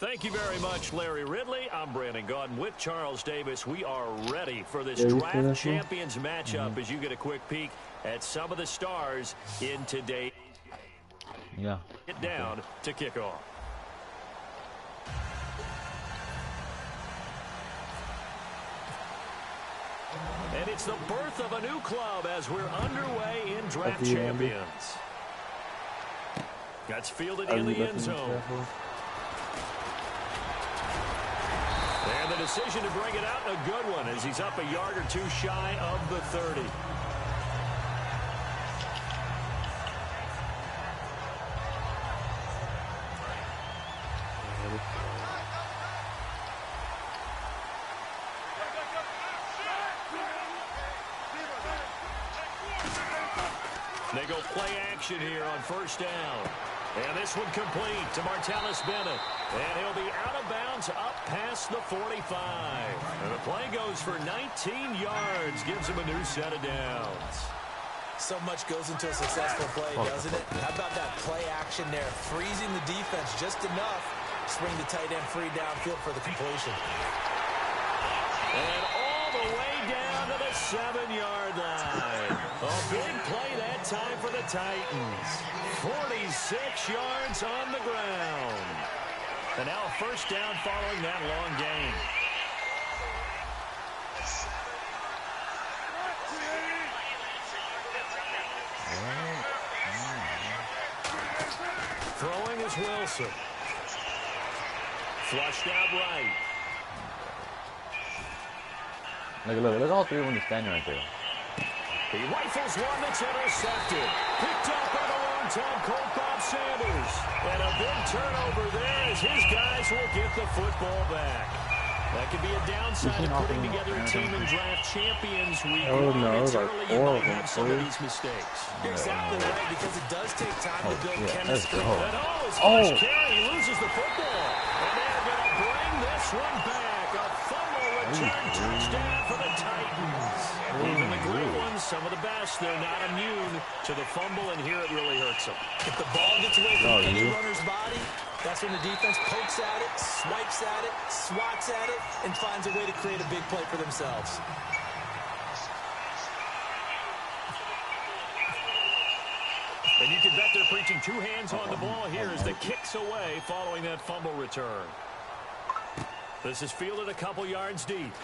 Thank you very much, Larry Ridley. I'm Brandon Gaudin with Charles Davis. We are ready for this draft champions matchup as you get a quick peek at some of the stars in today's game. Yeah. Get down to kick off. And it's the birth of a new club as we're underway in draft champions. That's fielded in the end zone. And the decision to bring it out, a good one, as he's up a yard or two shy of the 30. They go play action here on first down. And this one complete to Martellus Bennett. And he'll be out of bounds up past the 45. And the play goes for 19 yards. Gives him a new set of downs. So much goes into a successful play, doesn't it? How about that play action there? Freezing the defense just enough to bring the tight end free downfield for the completion. And all the way down to the 7-yard line. A big play that time for the Titans. 46 yards on the ground. And now a first down following that long gain. Throwing is Wilson. Flushed out right. Look, all three of them just standing right there. He rifles one that's intercepted. Picked up by the long-time Colt Bob Sanders. And a big turnover there as his guys will get the football back. That could be a downside of putting together a team in draft champions week. Oh no, it's like early, you 4 might of them. have some of these mistakes. You're exactly right, because it does take time to build chemistry. And his first carry, he loses the football. And they're going to bring this one back. A fumble return touchdown for the Titans. Even the great ones, some of the best, they're not immune to the fumble, and here it really hurts them. If the ball gets away from any runner's body, that's when the defense pokes at it, swipes at it, swats at it, and finds a way to create a big play for themselves. And you can bet they're preaching two hands on the ball here as the kick's away following that fumble return. This is fielded a couple yards deep.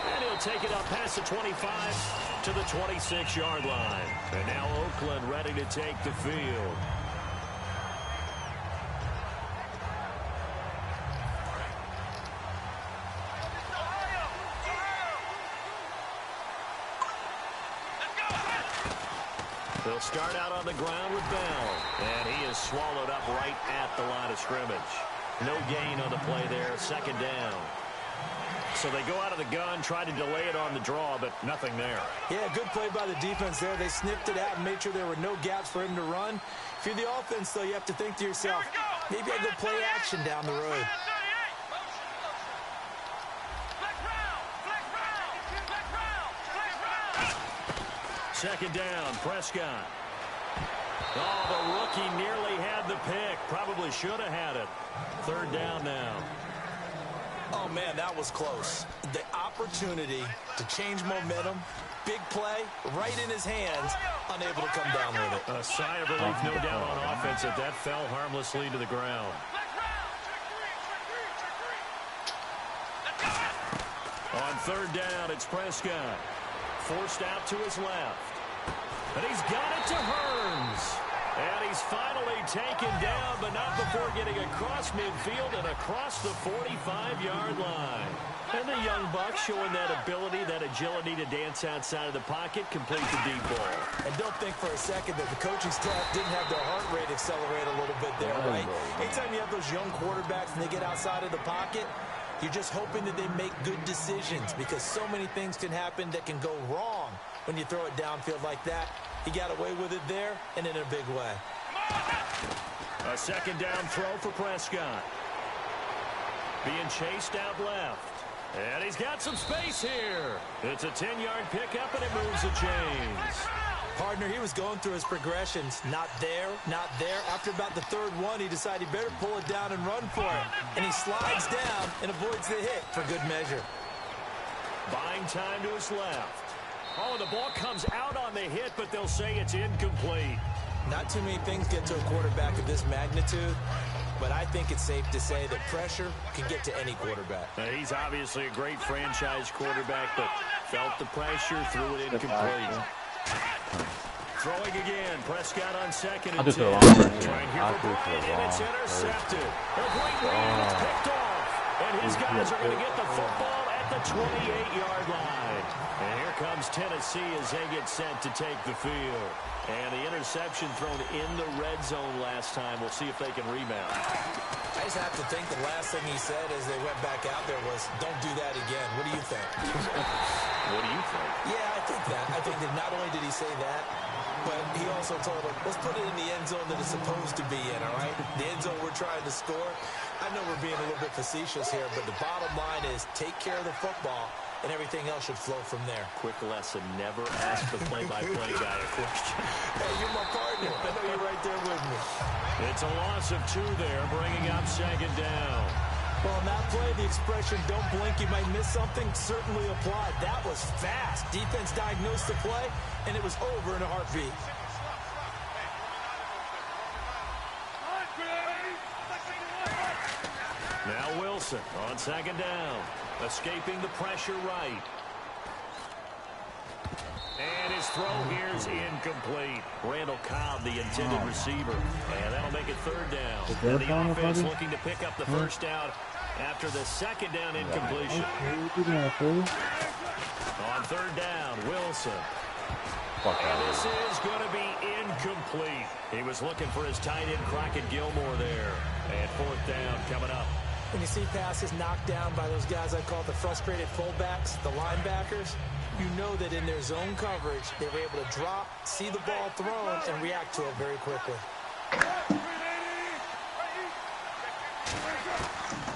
And he'll take it up past the 25 to the 26-yard line. And now Oakland ready to take the field. They'll start out on the ground with Bell. And he is swallowed up right at the line of scrimmage. No gain on the play there, second down. So they go out of the gun, try to delay it on the draw, but nothing there. Yeah, good play by the defense there. They sniffed it out and made sure there were no gaps for him to run. If you're the offense, though, you have to think to yourself, maybe I go play action down the road. Second down, Prescott. Oh, the rookie nearly had the pick. Probably should have had it. Third down now. Oh, man, that was close. The opportunity to change momentum, big play, right in his hands, unable to come down with it. A sigh of relief, no doubt, on offense if that fell harmlessly to the ground. On third down, it's Prescott. Forced out to his left. And he's got it to Hearns. And he's finally taken down, but not before getting across midfield and across the 45-yard line. And the young buck showing that ability, that agility to dance outside of the pocket, complete the deep ball. And don't think for a second that the coaching staff didn't have their heart rate accelerate a little bit there, right? Anytime you have those young quarterbacks and they get outside of the pocket, you're just hoping that they make good decisions, because so many things can happen that can go wrong when you throw it downfield like that. He got away with it there and in a big way. A second down throw for Prescott. Being chased out left. And he's got some space here. It's a 10-yard pickup, and it moves the chains. Partner, he was going through his progressions. Not there, not there. After about the third one, he decided he better pull it down and run for it. And he slides down and avoids the hit for good measure. Buying time to his left. Oh, the ball comes out on the hit, but they'll say it's incomplete. Not too many things get to a quarterback of this magnitude, but I think it's safe to say that pressure can get to any quarterback. He's obviously a great franchise quarterback, but felt the pressure, threw it incomplete. Throwing again, Prescott on second and 10. Trying here for Bryant, and it's intercepted. A great read, it's picked off. And his guys are going to get the football at the 28-yard line. And here comes Tennessee as they get set to take the field. And the interception thrown in the red zone last time. We'll see if they can rebound. I just have to think the last thing he said as they went back out there was, don't do that again. What do you think? What do you think? Yeah, I think that. I think that not only did he say that, but he also told them, let's put it in the end zone that it's supposed to be in, all right? The end zone we're trying to score. I know we're being a little bit facetious here, but the bottom line is take care of the football, and everything else should flow from there. Quick lesson, never ask the play-by-play guy a question. Hey, you're my partner. I know you're right there with me. It's a loss of 2 there, bringing up second down. Well, on that play, the expression, don't blink, you might miss something, certainly applied. That was fast. Defense diagnosed the play, and it was over in a heartbeat. Now Wilson on second down, escaping the pressure right. And his throw here is incomplete. Randall Cobb, the intended receiver. And that'll make it third down. And the offense looking to pick up the first down after the second down incompletion. On third down, Wilson. And this is going to be incomplete. He was looking for his tight end, Crockett Gilmore, there. And fourth down coming up. When you see passes knocked down by those guys I call the frustrated fullbacks, the linebackers, you know that in their zone coverage, they were able to drop, see the ball thrown, and react to it very quickly.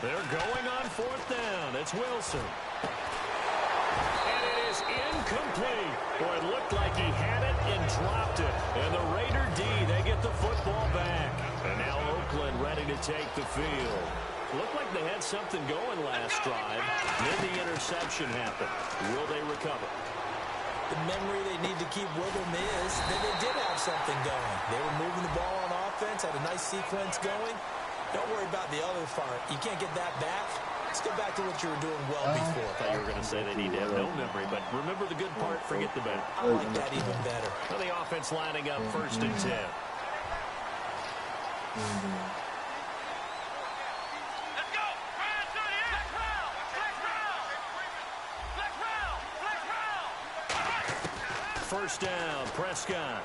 They're going on fourth down. It's Wilson. And it is incomplete. Boy, it looked like he had it and dropped it. And the Raider D, they get the football back. And now Oakland ready to take the field. Looked like they had something going last drive. Then the interception happened. Will they recover? The memory they need to keep with them is that they did have something going. They were moving the ball on offense, had a nice sequence going. Don't worry about the other part. You can't get that back. Let's go back to what you were doing well before. I thought you were going to say they need to have no memory, but remember the good part, forget the bad. I like that even better. Well, the offense lining up first and 10. First down, Prescott.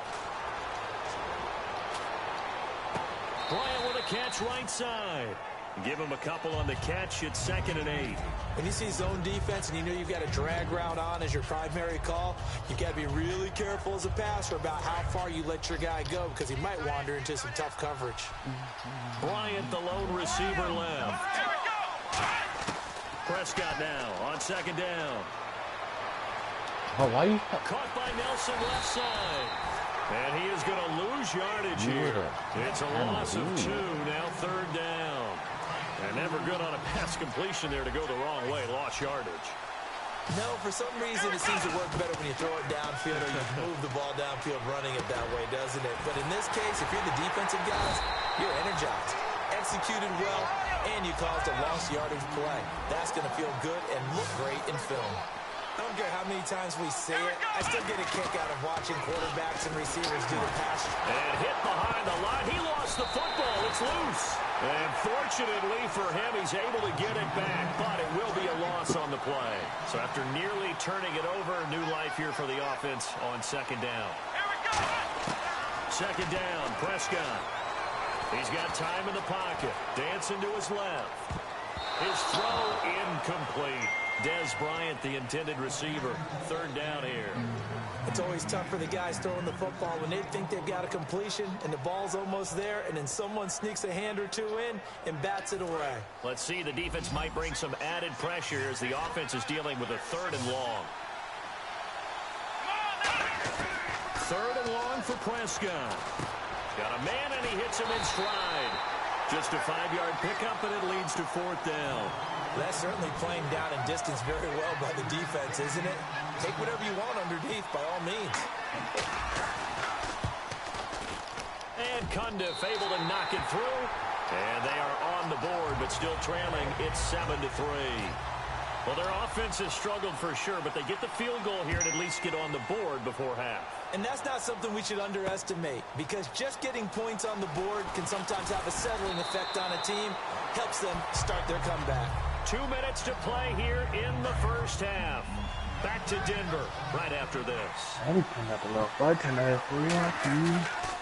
Bryant with a catch right side. Give him a couple on the catch. It's 2nd and 8. When you see zone defense and you know you've got a drag route on as your primary call, you've got to be really careful as a passer about how far you let your guy go because he might wander into some tough coverage. Bryant, the lone receiver, left. Prescott now on 2nd down. Oh, why you? Caught by Nelson left side. And he is going to lose yardage here. It's a loss of 2, now 3rd down. And never good on a pass completion there to go the wrong way. Lost yardage. No, for some reason it seems to work better when you throw it downfield or you move the ball downfield running it that way, doesn't it? But in this case, if you're the defensive guys, you're energized, executed well, and you caused a lost yardage play. That's going to feel good and look great in film. I don't care how many times we say it, I still get a kick out of watching quarterbacks and receivers do the pass. And hit behind the line. He lost the football. It's loose. And fortunately for him, he's able to get it back, but it will be a loss on the play. So after nearly turning it over, new life here for the offense on 2nd down. Here we go! 2nd down, Prescott. He's got time in the pocket. Dancing to his left. His throw incomplete. Dez Bryant, the intended receiver. 3rd down here. It's always tough for the guys throwing the football when they think they've got a completion and the ball's almost there, and then someone sneaks a hand or two in and bats it away. Let's see, the defense might bring some added pressure as the offense is dealing with a 3rd and long. 3rd and Prescott. Got a man, and he hits him in stride. Just a 5-yard pickup, and it leads to 4th down. That's certainly playing down and distance very well by the defense, isn't it? Take whatever you want underneath, by all means. And Cundiff able to knock it through. And they are on the board, but still trailing. It's 7-3. Well, their offense has struggled for sure, but they get the field goal here and at least get on the board before half. And that's not something we should underestimate, because just getting points on the board can sometimes have a settling effect on a team. Helps them start their comeback. 2 minutes to play here in the first half. Back to Denver right after this.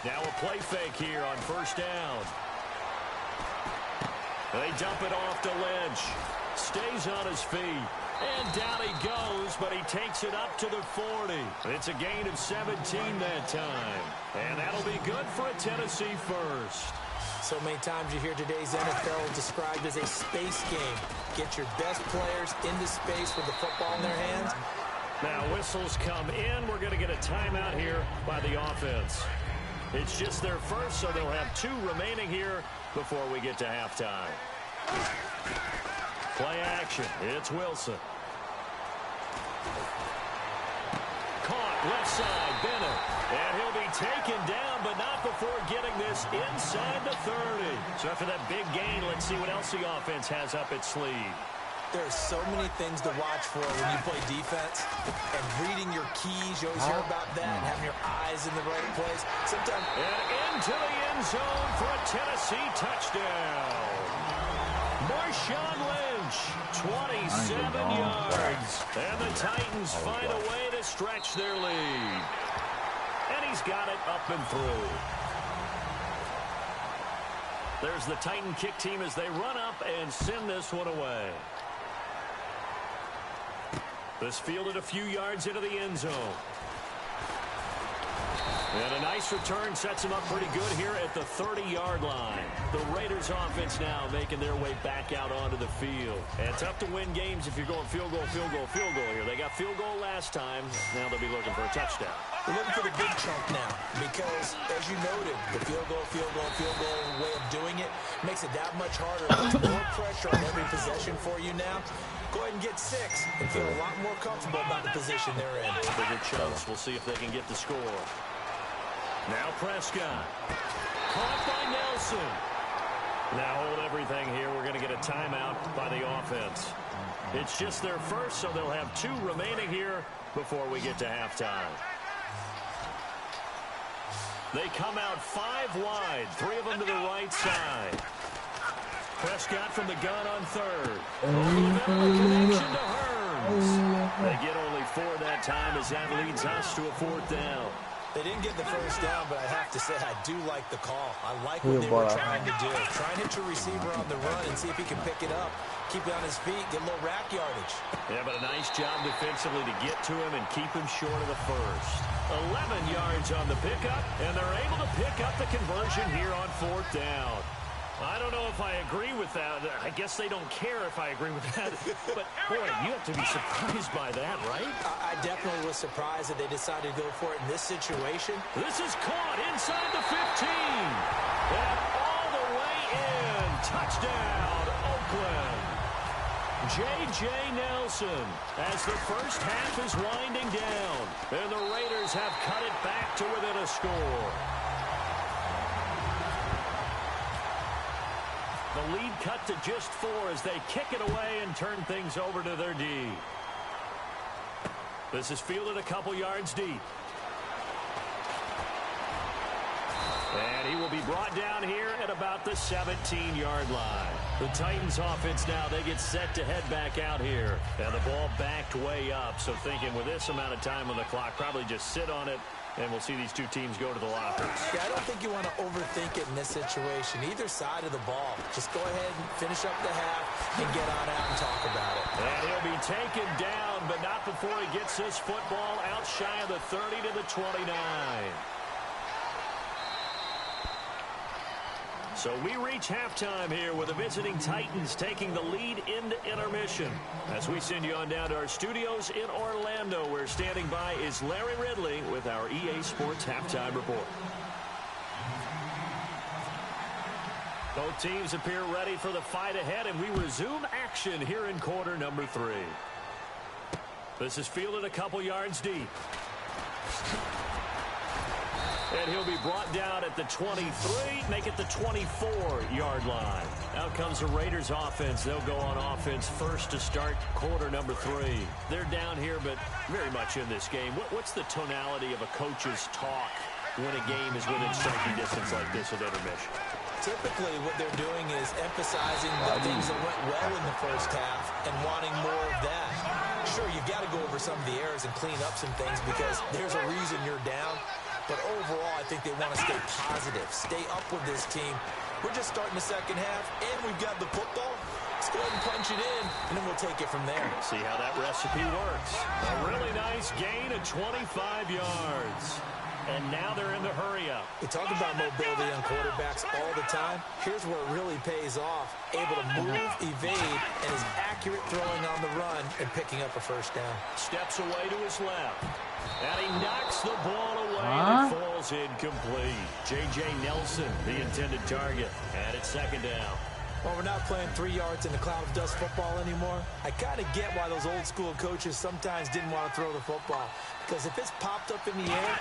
Now a play fake here on first down. They dump it off to Lynch. Stays on his feet. And down he goes, but he takes it up to the 40. It's a gain of 17 that time. And that'll be good for a Tennessee first. So many times you hear today's NFL described as a space game. Get your best players into space with the football in their hands. Now whistles come in. We're going to get a timeout here by the offense. It's just their first, so they'll have 2 remaining here before we get to halftime. Play action. It's Wilson. Caught left side, Bennett. And he'll be taken down, but not before getting this inside the 30. So after that big gain, let's see what else the offense has up its sleeve. There's so many things to watch for when you play defense. And reading your keys, you always hear about that, and having your eyes in the right place. Sometimes. And into the end zone for a Tennessee touchdown. Marshawn Lynch, 27 yards. And the Titans find a way to stretch their lead. And he's got it up and through. There's the Titan kick team as they run up and send this one away. This fielded a few yards into the end zone. And a nice return sets him up pretty good here at the 30-yard line. The Raiders offense now making their way back out onto the field. And tough to win games if you're going field goal, field goal, field goal here. They got field goal last time. Now they'll be looking for a touchdown. We're looking for the big chunk now because, as you noted, the field goal way of doing it makes it that much harder. Puts more pressure on every possession for you now. Go ahead and get 6 and feel a lot more comfortable about the position they're in. Bigger chunks. We'll see if they can get the score. Now Prescott. Caught by Nelson. Now hold everything here. We're going to get a timeout by the offense. It's just their first, so they'll have 2 remaining here before we get to halftime. They come out 5 wide, 3 of them to the right side. Prescott from the gun on third. Over the middle, a connection to Hearns. They get only 4 that time as that leads us to a 4th down. They didn't get the first down, but I have to say I do like the call. I like what they were trying to do. Try and hit your receiver on the run and see if he can pick it up. Keep it on his feet, get a little rack yardage. Yeah, but a nice job defensively to get to him and keep him short of the first. 11 yards on the pickup, and they're able to pick up the conversion here on 4th down. I don't know if I agree with that. I guess they don't care if I agree with that. But, boy, you have to be surprised by that, right? I definitely was surprised that they decided to go for it in this situation. This is caught inside the 15. And all the way in. Touchdown, Oakland. J.J. Nelson as the first half is winding down. And the Raiders have cut it back to within a score. The lead cut to just 4 as they kick it away and turn things over to their D. This is fielded a couple yards deep. And he will be brought down here at about the 17-yard line. The Titans offense now, they get set to head back out here. And the ball backed way up. So thinking with this amount of time on the clock, probably just sit on it. And we'll see these 2 teams go to the lockers. Yeah, I don't think you want to overthink it in this situation. Either side of the ball. Just go ahead and finish up the half and get on out and talk about it. And he'll be taken down, but not before he gets this football out shy of the 30 to the 29. So we reach halftime here with the visiting Titans taking the lead into intermission. As we send you on down to our studios in Orlando, where standing by is Larry Ridley with our EA Sports Halftime Report. Both teams appear ready for the fight ahead, and we resume action here in quarter number 3. This is fielded a couple yards deep. And he'll be brought down at the 23, make it the 24-yard line. Out comes the Raiders offense. They'll go on offense first to start quarter number 3. They're down here, but very much in this game. What's the tonality of a coach's talk when a game is within striking distance like this at intermission? Typically, what they're doing is emphasizing the things that went well in the first half and wanting more of that. Sure, you've got to go over some of the errors and clean up some things because there's a reason you're down. But overall, I think they want to stay positive, stay up with this team. We're just starting the second half, and we've got the football. Let's go ahead and punch it in, and then we'll take it from there. See how that recipe works. A really nice gain of 25 yards. And now they're in the hurry-up. We talk about mobility on quarterbacks all the time. Here's where it really pays off. Able to move, evade, and is accurate throwing on the run and picking up a first down. Steps away to his left. And he knocks the ball away and it falls incomplete. J.J. Nelson, the intended target. And it's second down. Well, we're not playing 3 yards in the cloud of dust football anymore. I kind of get why those old-school coaches sometimes didn't want to throw the football. Because if it's popped up in the air,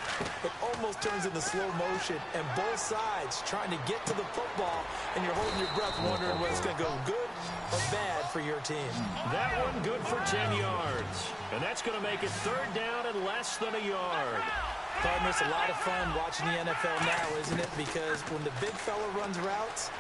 it almost turns into slow motion. And both sides trying to get to the football, and you're holding your breath wondering whether it's going to go good or bad for your team. That one good for 10 yards. And that's going to make it third down and less than a yard. Partner, it's a lot of fun watching the NFL now, isn't it? Because when the big fella runs routes,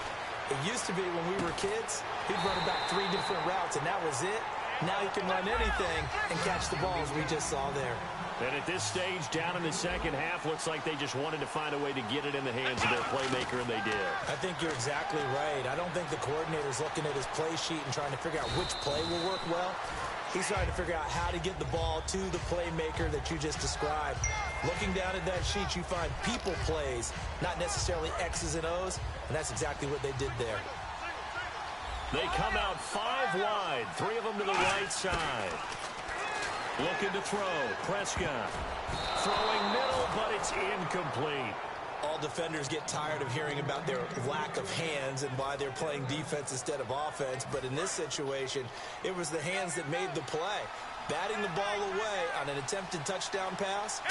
it used to be when we were kids, he'd run about 3 different routes, and that was it. Now he can run anything and catch the balls we just saw there. And at this stage, down in the second half, looks like they just wanted to find a way to get it in the hands of their playmaker, and they did. I think you're exactly right. I don't think the coordinator's looking at his play sheet and trying to figure out which play will work well. He's trying to figure out how to get the ball to the playmaker that you just described. Looking down at that sheet, you find people plays, not necessarily X's and O's, and that's exactly what they did there. They come out 5 wide, 3 of them to the right side. Looking to throw. Prescott throwing middle, but it's incomplete. All defenders get tired of hearing about their lack of hands and why they're playing defense instead of offense. But in this situation, it was the hands that made the play. Batting the ball away on an attempted touchdown pass.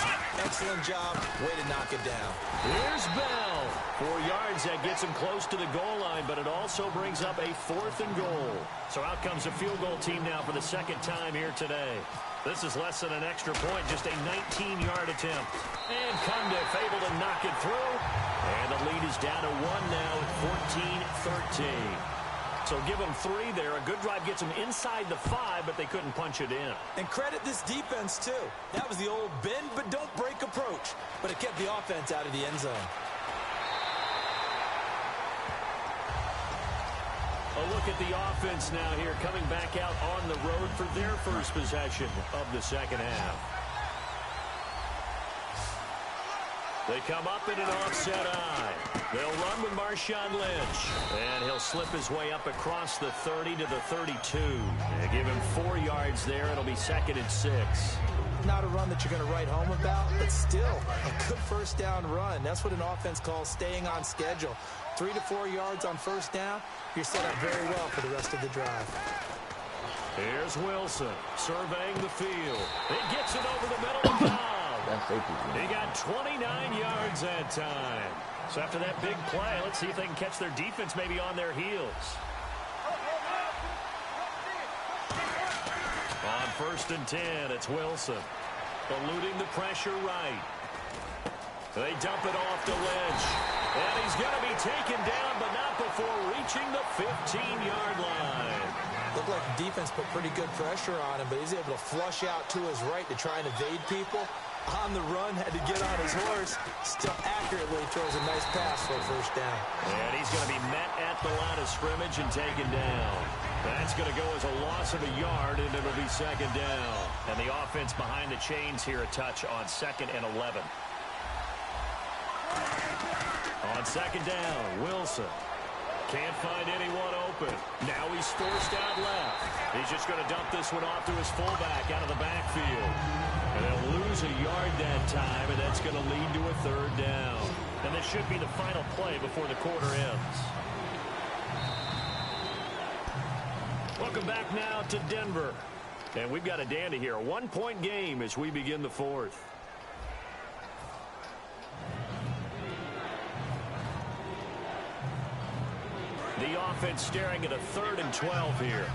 Excellent job. Way to knock it down. Here's Bell. 4 yards. That gets him close to the goal line, but it also brings up a 4th and goal. So out comes the field goal team now for the second time here today. This is less than an extra point, just a 19-yard attempt. And Cundiff able to knock it through. And the lead is down to 1 now at 14-13. So give them 3 there. A good drive gets them inside the 5, but they couldn't punch it in. And credit this defense, too. That was the old bend but don't break approach. But it kept the offense out of the end zone. A look at the offense now here, coming back out on the road for their first possession of the second half. They come up in an offset eye. They'll run with Marshawn Lynch. And he'll slip his way up across the 30 to the 32. They give him 4 yards there. It'll be 2nd and 6. Not a run that you're going to write home about, but still a good first down run. That's what an offense calls staying on schedule. 3 to 4 yards on first down, you're set up very well for the rest of the drive. Here's Wilson surveying the field. He gets it over the middle of the Cobb. He got 29 yards that time. So after that big play, let's see if they can catch their defense maybe on their heels. On 1st and 10, it's Wilson. Eluding the pressure right. They dump it off to Lynch. And he's going to be taken down, but not before reaching the 15-yard line. Looked like the defense put pretty good pressure on him, but he's able to flush out to his right to try and evade people. On the run, had to get on his horse. Still accurately throws a nice pass for a first down. And he's going to be met at the line of scrimmage and taken down. That's going to go as a loss of a yard, and it'll be 2nd down. And the offense behind the chains here a touch on 2nd and 11. On 2nd down, Wilson. Can't find anyone open. Now he's forced out left. He's just going to dump this one off to his fullback out of the backfield. And they'll lose a yard that time, and that's going to lead to a third down. And this should be the final play before the quarter ends. Welcome back now to Denver. And we've got a dandy here. A one-point game as we begin the fourth. The offense staring at a 3rd and 12 here.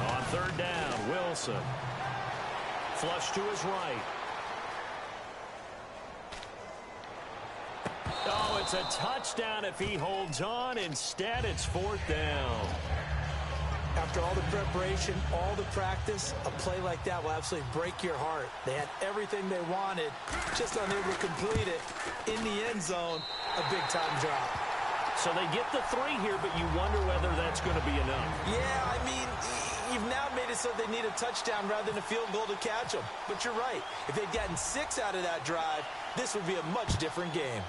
On 3rd down, Wilson. Flush to his right. Oh, it's a touchdown if he holds on. Instead, it's 4th down. After all the preparation, all the practice, a play like that will absolutely break your heart. They had everything they wanted, just unable to complete it. In the end zone, a big-time drop. So they get the 3 here, but you wonder whether that's going to be enough. Yeah, I mean, you've now made it so they need a touchdown rather than a field goal to catch them. But you're right. If they'd gotten 6 out of that drive, this would be a much different game.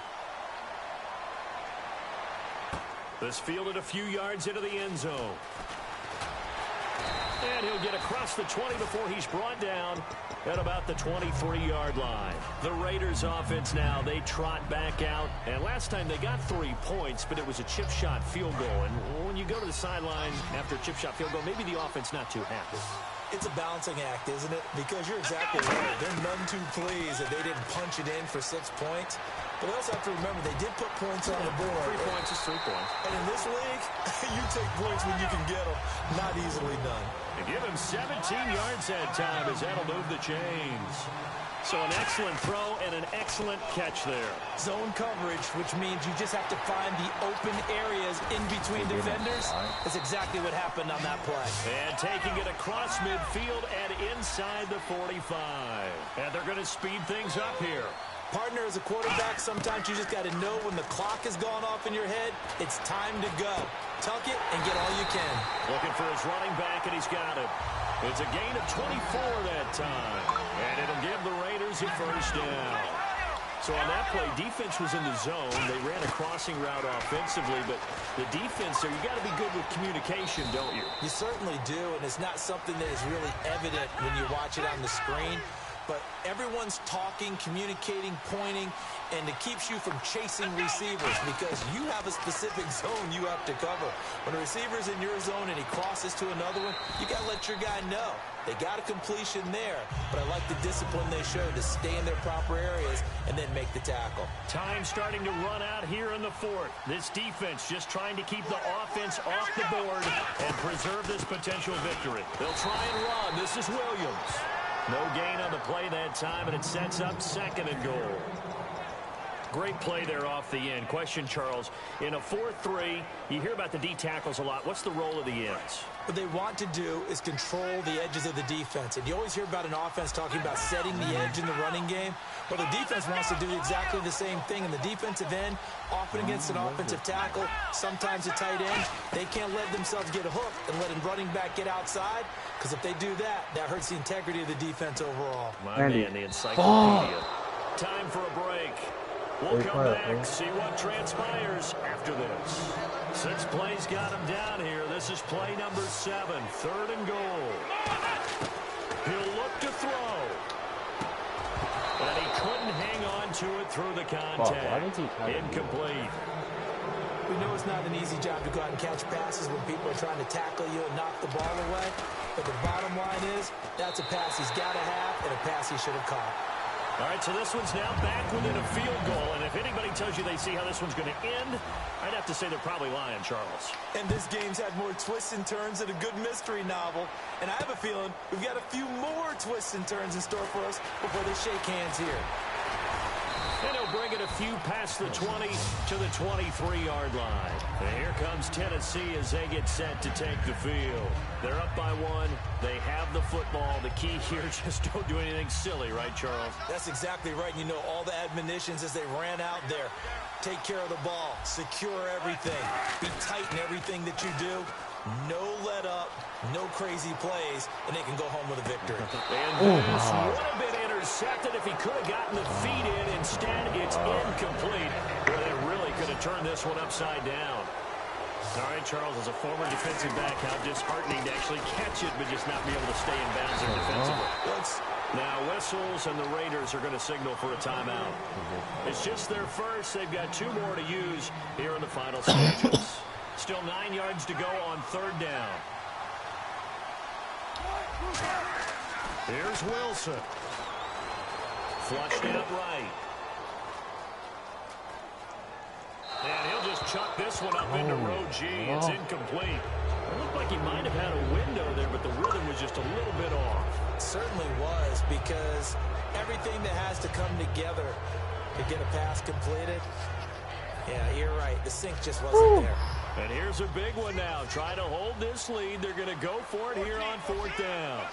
This fielded a few yards into the end zone. And he'll get across the 20 before he's brought down at about the 23-yard line. The Raiders offense now, they trot back out. And last time they got 3 points, but it was a chip shot field goal. And when you go to the sideline after a chip shot field goal, maybe the offense not too happy. It's a balancing act, isn't it? Because you're exactly right. They're none too pleased that they didn't punch it in for 6 points. But we also have to remember they did put points on the board. 3 points is 3 points. And in this league, you take points when you can get them. Not easily done. They give him 17 yards that time as that'll move the chains. So an excellent throw and an excellent catch there. Zone coverage, which means you just have to find the open areas in between defenders. That's exactly what happened on that play. And taking it across midfield and inside the 45. And they're going to speed things up here. Partner, as a quarterback, sometimes you just got to know when the clock has gone off in your head, it's time to go. Tuck it and get all you can. Looking for his running back, and he's got it. It's a gain of 24 that time. And it'll give the Raiders a first down. So on that play, defense was in the zone. They ran a crossing route offensively, but the defense there, you got to be good with communication, don't you? You certainly do, and it's not something that is really evident when you watch it on the screen. But everyone's talking, communicating, pointing, and it keeps you from chasing receivers because you have a specific zone you have to cover. When a receiver's in your zone and he crosses to another one, you got to let your guy know. They got a completion there, but I like the discipline they showed to stay in their proper areas and then make the tackle. Time starting to run out here in the 4th. This defense just trying to keep the offense off the board and preserve this potential victory. They'll try and run. This is Williams. No gain on the play that time, and it sets up 2nd and goal. Great play there off the end. Question, Charles, in a 4-3, you hear about the D tackles a lot. What's the role of the ends? What they want to do is control the edges of the defense. And you always hear about an offense talking about setting the edge in the running game. Well, the defense wants to do exactly the same thing. In the defensive end, often against an offensive tackle, sometimes a tight end, they can't let themselves get hooked and let a running back get outside. Because if they do that, that hurts the integrity of the defense overall. My man, the encyclopedia. Time for a break. We'll come back, see what transpires after this. 6 plays got him down here. This is play number 7, 3rd and goal. He'll look to throw. And he couldn't hang on to it through the contact. Incomplete. We know it's not an easy job to go out and catch passes when people are trying to tackle you and knock the ball away. But the bottom line is, that's a pass he's got to have and a pass he should have caught. All right, so this one's now back within a field goal. And if anybody tells you they see how this one's going to end, I'd have to say they're probably lying, Charles. And this game's had more twists and turns than a good mystery novel. And I have a feeling we've got a few more twists and turns in store for us before they shake hands here. And he'll bring it a few past the 20 to the 23-yard line. And here comes Tennessee as they get set to take the field. They're up by 1. They have the football. The key here, just don't do anything silly, right, Charles? That's exactly right. You know, all the admonitions as they ran out there. Take care of the ball. Secure everything. Be tight in everything that you do. No let up, no crazy plays, and they can go home with a victory. And this would have been intercepted if he could have gotten the feet in. Instead, it's incomplete. Where they really could have turned this one upside down. All right, Charles, as a former defensive back, how disheartening to actually catch it, but just not be able to stay in bounds there defensively. Now whistles, and the Raiders are going to signal for a timeout. It's just their first. They've got 2 more to use here in the final stages. Still 9 yards to go on 3rd down. Here's Wilson. Flushed out right. And he'll just chuck this one up into row G. It's incomplete. It looked like he might have had a window there, but the rhythm was just a little bit off. It certainly was, because everything that has to come together to get a pass completed. Yeah, you're right. The sink just wasn't there. And here's a big one now. Trying to hold this lead. They're going to go for it here on 4th down.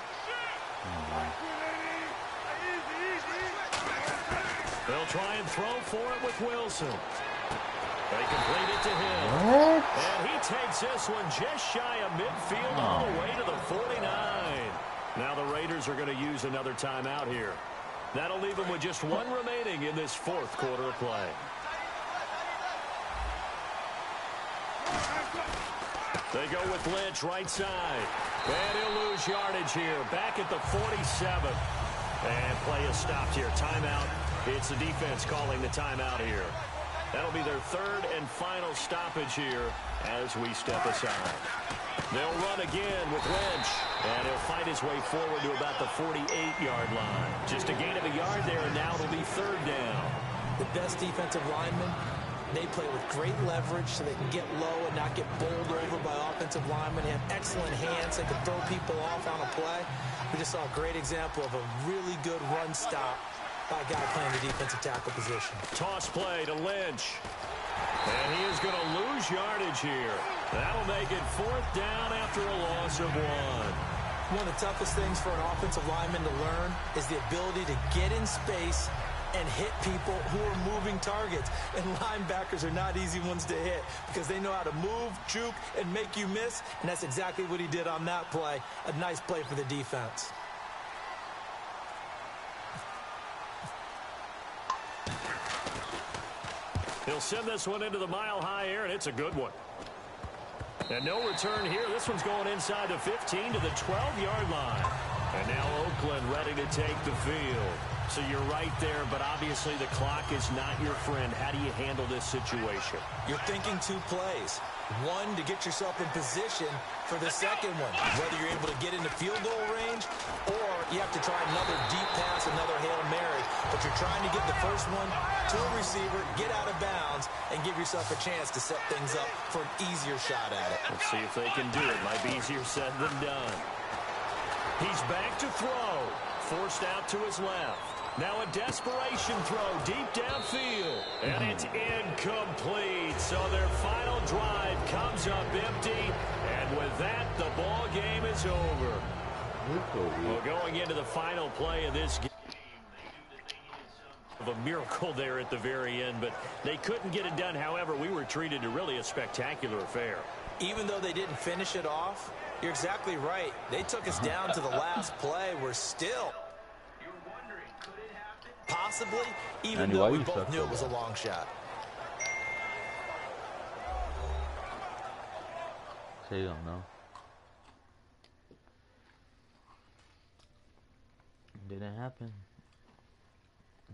They'll try and throw for it with Wilson. They complete it to him. What? And he takes this one just shy of midfield all the way to the 49. Now the Raiders are going to use another timeout here. That'll leave them with just 1 remaining in this 4th quarter of play. They go with Lynch right side. And he'll lose yardage here. Back at the 47. And play is stopped here. Timeout. It's the defense calling the timeout here. That'll be their 3rd and final stoppage here as we step aside. They'll run again with Lynch. And he'll fight his way forward to about the 48-yard line. Just a gain of a yard there, and now it'll be 3rd down. The best defensive linemen, they play with great leverage so they can get low and not get bowled over by offensive linemen. They have excellent hands. They can throw people off on a play. We just saw a great example of a really good run stop by a guy playing the defensive tackle position. Toss play to Lynch. And he is going to lose yardage here. That'll make it 4th down after a loss of 1. One of the toughest things for an offensive lineman to learn is the ability to get in space and hit people who are moving targets. And linebackers are not easy ones to hit because they know how to move, juke, and make you miss. And that's exactly what he did on that play. A nice play for the defense. He'll send this one into the mile-high air, and it's a good one. And no return here. This one's going inside the 15 to the 12-yard line. And now Oakland ready to take the field. So you're right there, but obviously the clock is not your friend. How do you handle this situation? You're thinking 2 plays. One, to get yourself in position for the second one, whether you're able to get into field goal range or you have to try another deep pass, another Hail Mary. But you're trying to get the first one to a receiver, get out of bounds, and give yourself a chance to set things up for an easier shot at it. Let's see if they can do it. Might be easier said than done. He's back to throw. Forced out to his left. Now a desperation throw deep downfield. And it's incomplete. So their final drive comes up empty. And with that, the ball game is over. Well, going into the final play of this game, of a miracle there at the very end, but they couldn't get it done. However, we were treated to really a spectacular affair. Even though they didn't finish it off, you're exactly right. They took us down to the last play. We're still possibly, even though we both knew it was a long shot. Say you don't know. It didn't happen.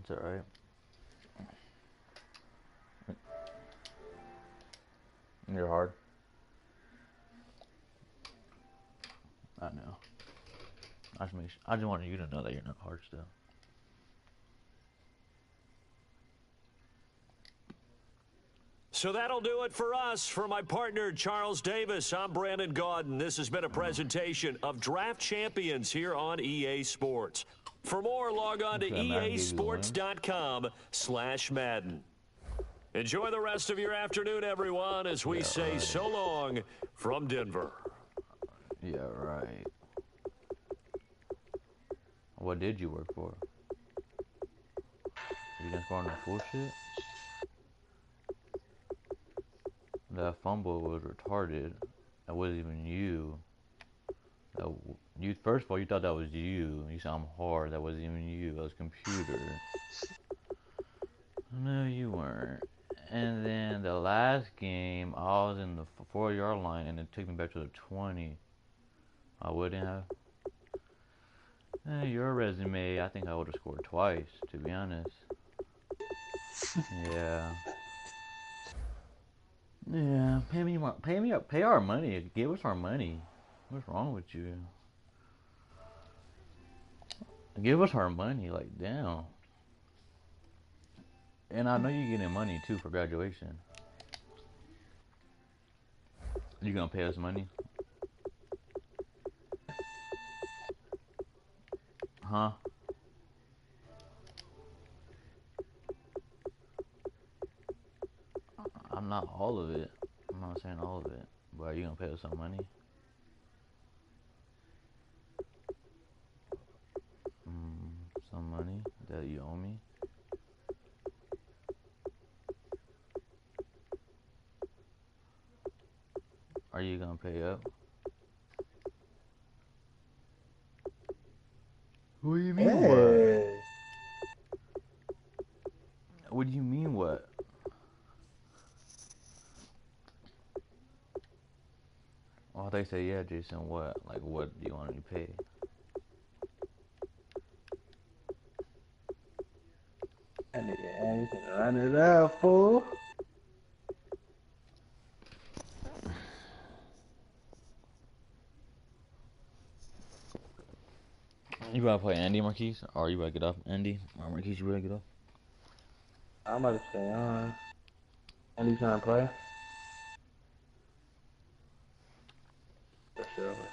It's alright. You're hard. I know. I just wanted you to know that you're not hard still. So that'll do it for us. For my partner, Charles Davis, I'm Brandon Gaudin. This has been a presentation of Draft Champions here on EA Sports. For more, log on to easports.com/Madden. Enjoy the rest of your afternoon, everyone, as we say so long from Denver. Yeah, right. What did you work for? You didn't score on the full shit? That fumble was retarded. That wasn't even you. First of all, you thought that was you. You said I'm hard. That wasn't even you. That was computer. No, you weren't. And then the last game, I was in the 4-yard line, and it took me back to the 20. I wouldn't have. Your resume, I think I would have scored twice, to be honest. Yeah. Yeah, pay our money. Give us our money. What's wrong with you? Give us our money, like, damn. And I know you're getting money too for graduation. You gonna pay us money? Huh? I'm not all of it. I'm not saying all of it. But are you gonna pay us some money? Some money that you owe me? Are you gonna pay up? What do you mean what? What do you mean what? Oh, they say yeah, Jason. What? Like, what do you want me to pay? I need to run it out, fool. You about to play Andy, Marquise? Or you about to get off Andy? Or Marquise, you about to get off? I'm about to stay on. Andy trying to play? For sure, for sure.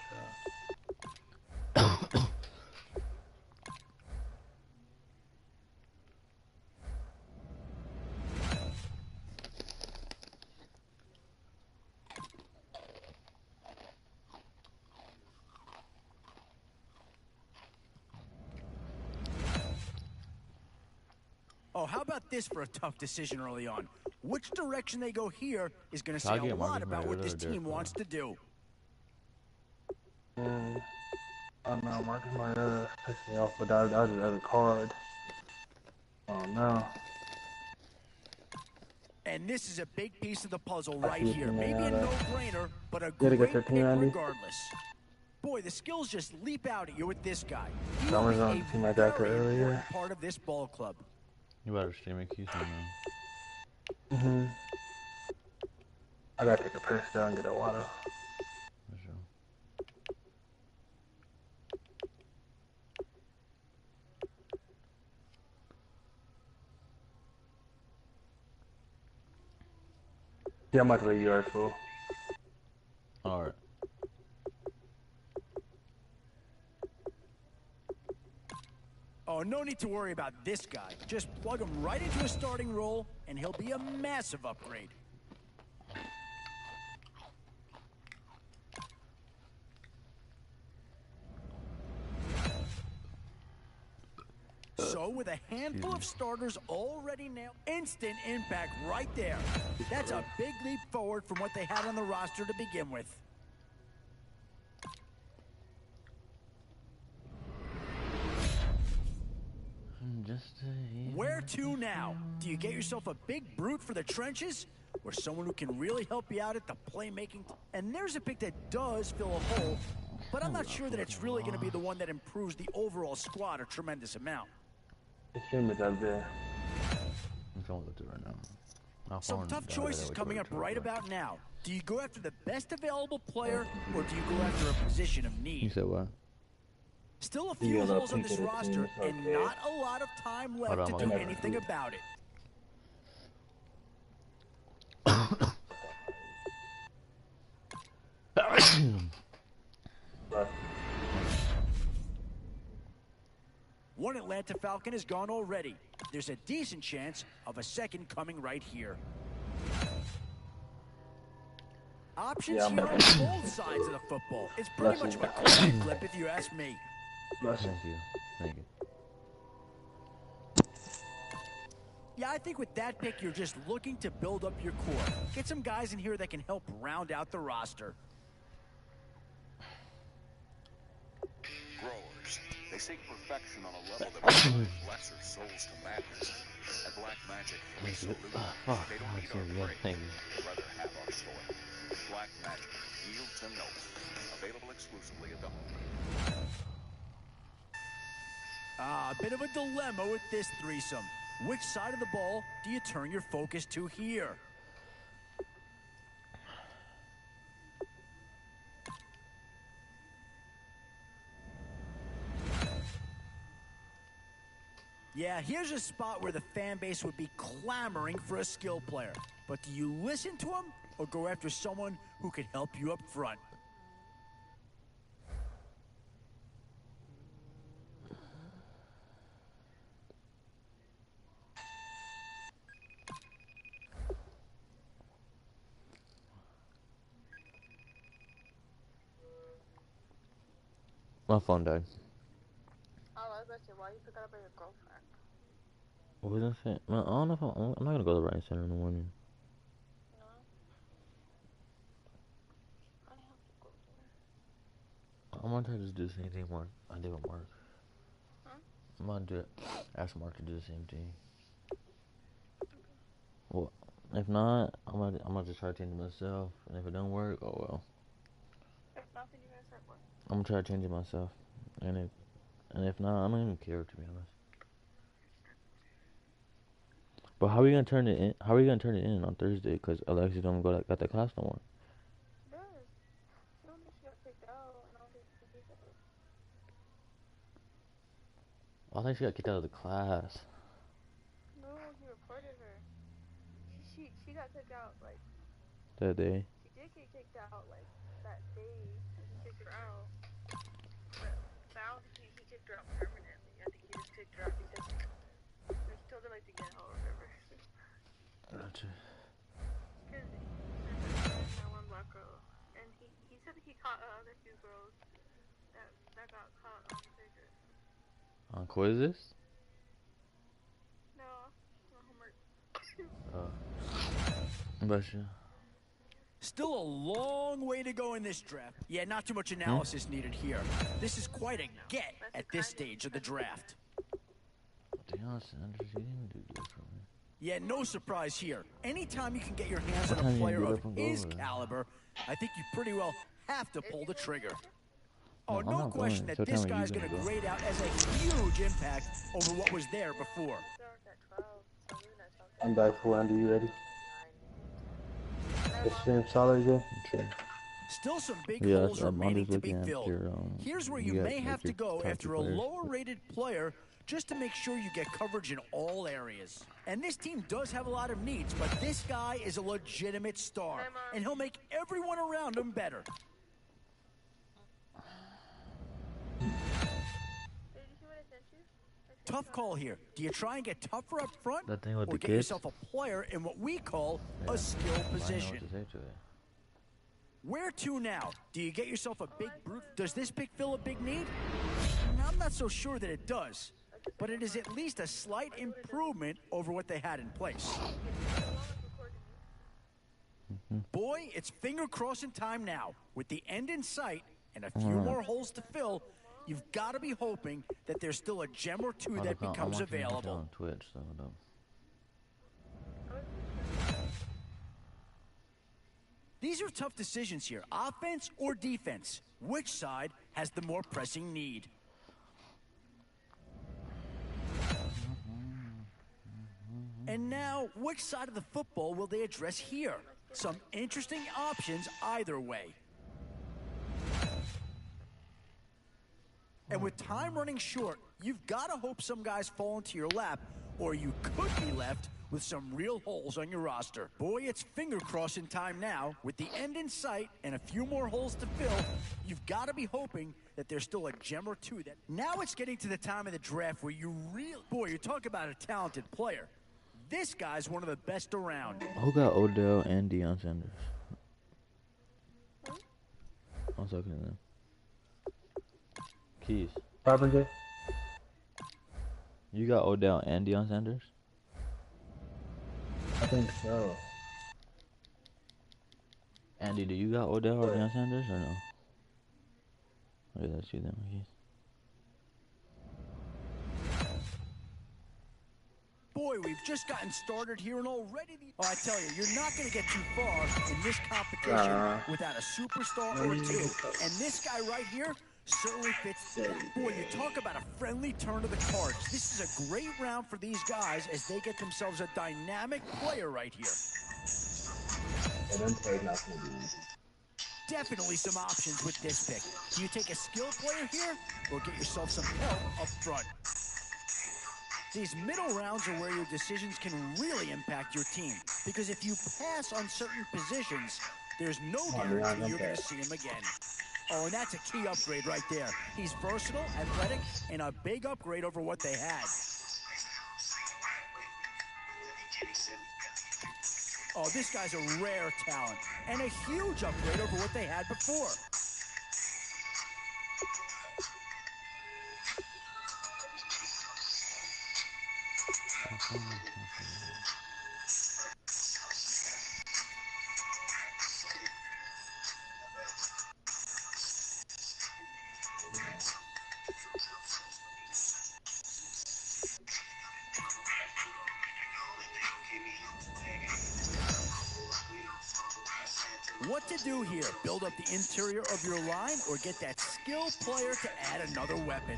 Oh, how about this for a tough decision early on? Which direction they go here is going to say a lot about what this team wants to do. Oh no, Marcus might piss me off, but that was another card. Oh no. And this is a big piece of the puzzle right here. Maybe a no-brainer, but a Did it great get pick 13, Andy? regardless. Boy, the skills just leap out at you with this guy. He I will was be on a Team Like That very earlier. important part of this ball club. You better stream it, Keith, man. I gotta take a piss down and get a water. For sure. See how much weight you are, fool. Alright. Oh, no need to worry about this guy. Just plug him right into a starting role, and he'll be a massive upgrade. So, with a handful of starters already nailed, instant impact right there. That's a big leap forward from what they had on the roster to begin with. Where to now? Do you get yourself a big brute for the trenches? Or someone who can really help you out at the playmaking? And there's a pick that does fill a hole, but I'm not sure that it's really going to be the one that improves the overall squad a tremendous amount. The stream is up there. I'm trying to look at it right now. Some tough choices coming up right about now. Do you go after the best available player, or do you go after a position of You need? said what? Still a few holes on this roster, and not a lot of time left to do anything about it. One Atlanta Falcon is gone already. There's a decent chance of a second coming right here. Options here on both sides of the football. It's pretty much a coin flip if you ask me. Thank you. Thank you. Yeah, I think with that pick, you're just looking to build up your core. Get some guys in here that can help round out the roster. Growers, They seek perfection on a level that will drive lesser souls to madness. At Black Magic, we salute them. They don't need our praise. They'd rather have our toy. Black Magic. Yield to no one. Available exclusively at the home. A bit of a dilemma with this threesome. Which side of the ball do you turn your focus to here? Yeah, here's a spot where the fan base would be clamoring for a skill player. But do you listen to them or go after someone who can help you up front? My phone died. Oh, I was about to say, why you pick up on your girlfriend? What was I saying? Man, I don't know if I'm not gonna go to the Writing Center in the morning. No? I have to go there. I'm gonna try to just do the same thing I did with Mark. Huh? I'm gonna ask Mark to do the same thing. Okay. Well, if not, I'm gonna just try to change it myself. And if it don't work, oh well. If nothing, you guys start what? I'm gonna try to change it myself. And if not, I don't even care, to be honest. But how are we gonna turn it in? How are we gonna turn it in on Thursday? Cause Alexis don't got the class no more. Yes. I don't think she got kicked out. I don't think she got kicked out. I think she got kicked out of the class. No, he reported her. She got kicked out, like, That day. she did get kicked out, like, that day when he kicked her out. But I don't think he kicked her out permanently. I think he just kicked her out because he told her, like, to get out or whatever. Gotcha. Because he said that one black girl. And he said that he caught other few girls that got caught on Twitter. On quizzes? No, homework. Bless you. Still a long way to go in this draft. Yeah, not too much analysis needed here. This is quite a get at this stage of the draft. To be honest, Andrews, you didn't do good for me. Yeah, no surprise here. Anytime you can get your hands on a player of his caliber, I think you pretty well have to pull the trigger. Oh, no question that this guy's going to grade out as a huge impact over what was there before. I'm back for Andy. You ready? The stream solid again? Sure. Still some big holes remaining to be filled. Here's where you may have to go after a lower-rated player just to make sure you get coverage in all areas. And this team does have a lot of needs, but this guy is a legitimate star, and he'll make everyone around him better. Tough call here. Do you try and get tougher up front, or get yourself a player in what we call a skill position? Where to now? Do you get yourself a big brute? Does this pick fill a big need? I'm not so sure that it does, but it is at least a slight improvement over what they had in place. Boy, it's finger-crossing time now. With the end in sight and a few more holes to fill, you've got to be hoping that there's still a gem or two that becomes available. On Twitch, so These are tough decisions here. Offense or defense? Which side has the more pressing need? And now, which side of the football will they address here? Some interesting options either way. And with time running short, you've got to hope some guys fall into your lap, or you could be left with some real holes on your roster. Boy, it's finger-crossing time now. With the end in sight and a few more holes to fill, you've got to be hoping that there's still a gem or two. Now it's getting to the time of the draft where you really... Boy, you talk about a talented player. This guy's one of the best around. Who got Odell and Deion Sanders? I was talking to them. Keys. Robert, You got Odell and Deion Sanders? I think so. Andy, do you got Odell or Deion Sanders or no? Okay, that's you then, Keys. boy, we've just gotten started here and already... Oh, I tell you, you're not going to get too far in this competition without a superstar or two. And this guy right here certainly fits the... Boy, you talk about a friendly turn of the cards. This is a great round for these guys as they get themselves a dynamic player right here. Definitely some options with this pick. Do you take a skill player here or get yourself some help up front? These middle rounds are where your decisions can really impact your team. Because if you pass on certain positions, there's no guarantee you're going to see him again. Oh, and that's a key upgrade right there. He's versatile, athletic, and a big upgrade over what they had. Oh, this guy's a rare talent and a huge upgrade over what they had before. What to do here? Build up the interior of your line or get that skill player to add another weapon?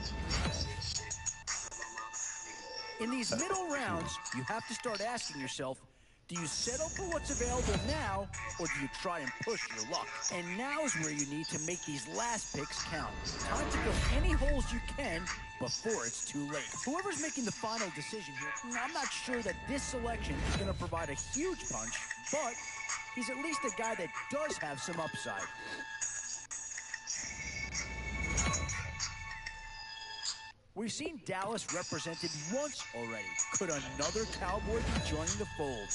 In these middle rounds, you have to start asking yourself, do you settle for what's available now or do you try and push your luck? And now is where you need to make these last picks count. Time to fill any holes you can before it's too late. Whoever's making the final decision here, I'm not sure that this selection is going to provide a huge punch, but he's at least a guy that does have some upside. We've seen Dallas represented once already. Could another Cowboy be joining the fold?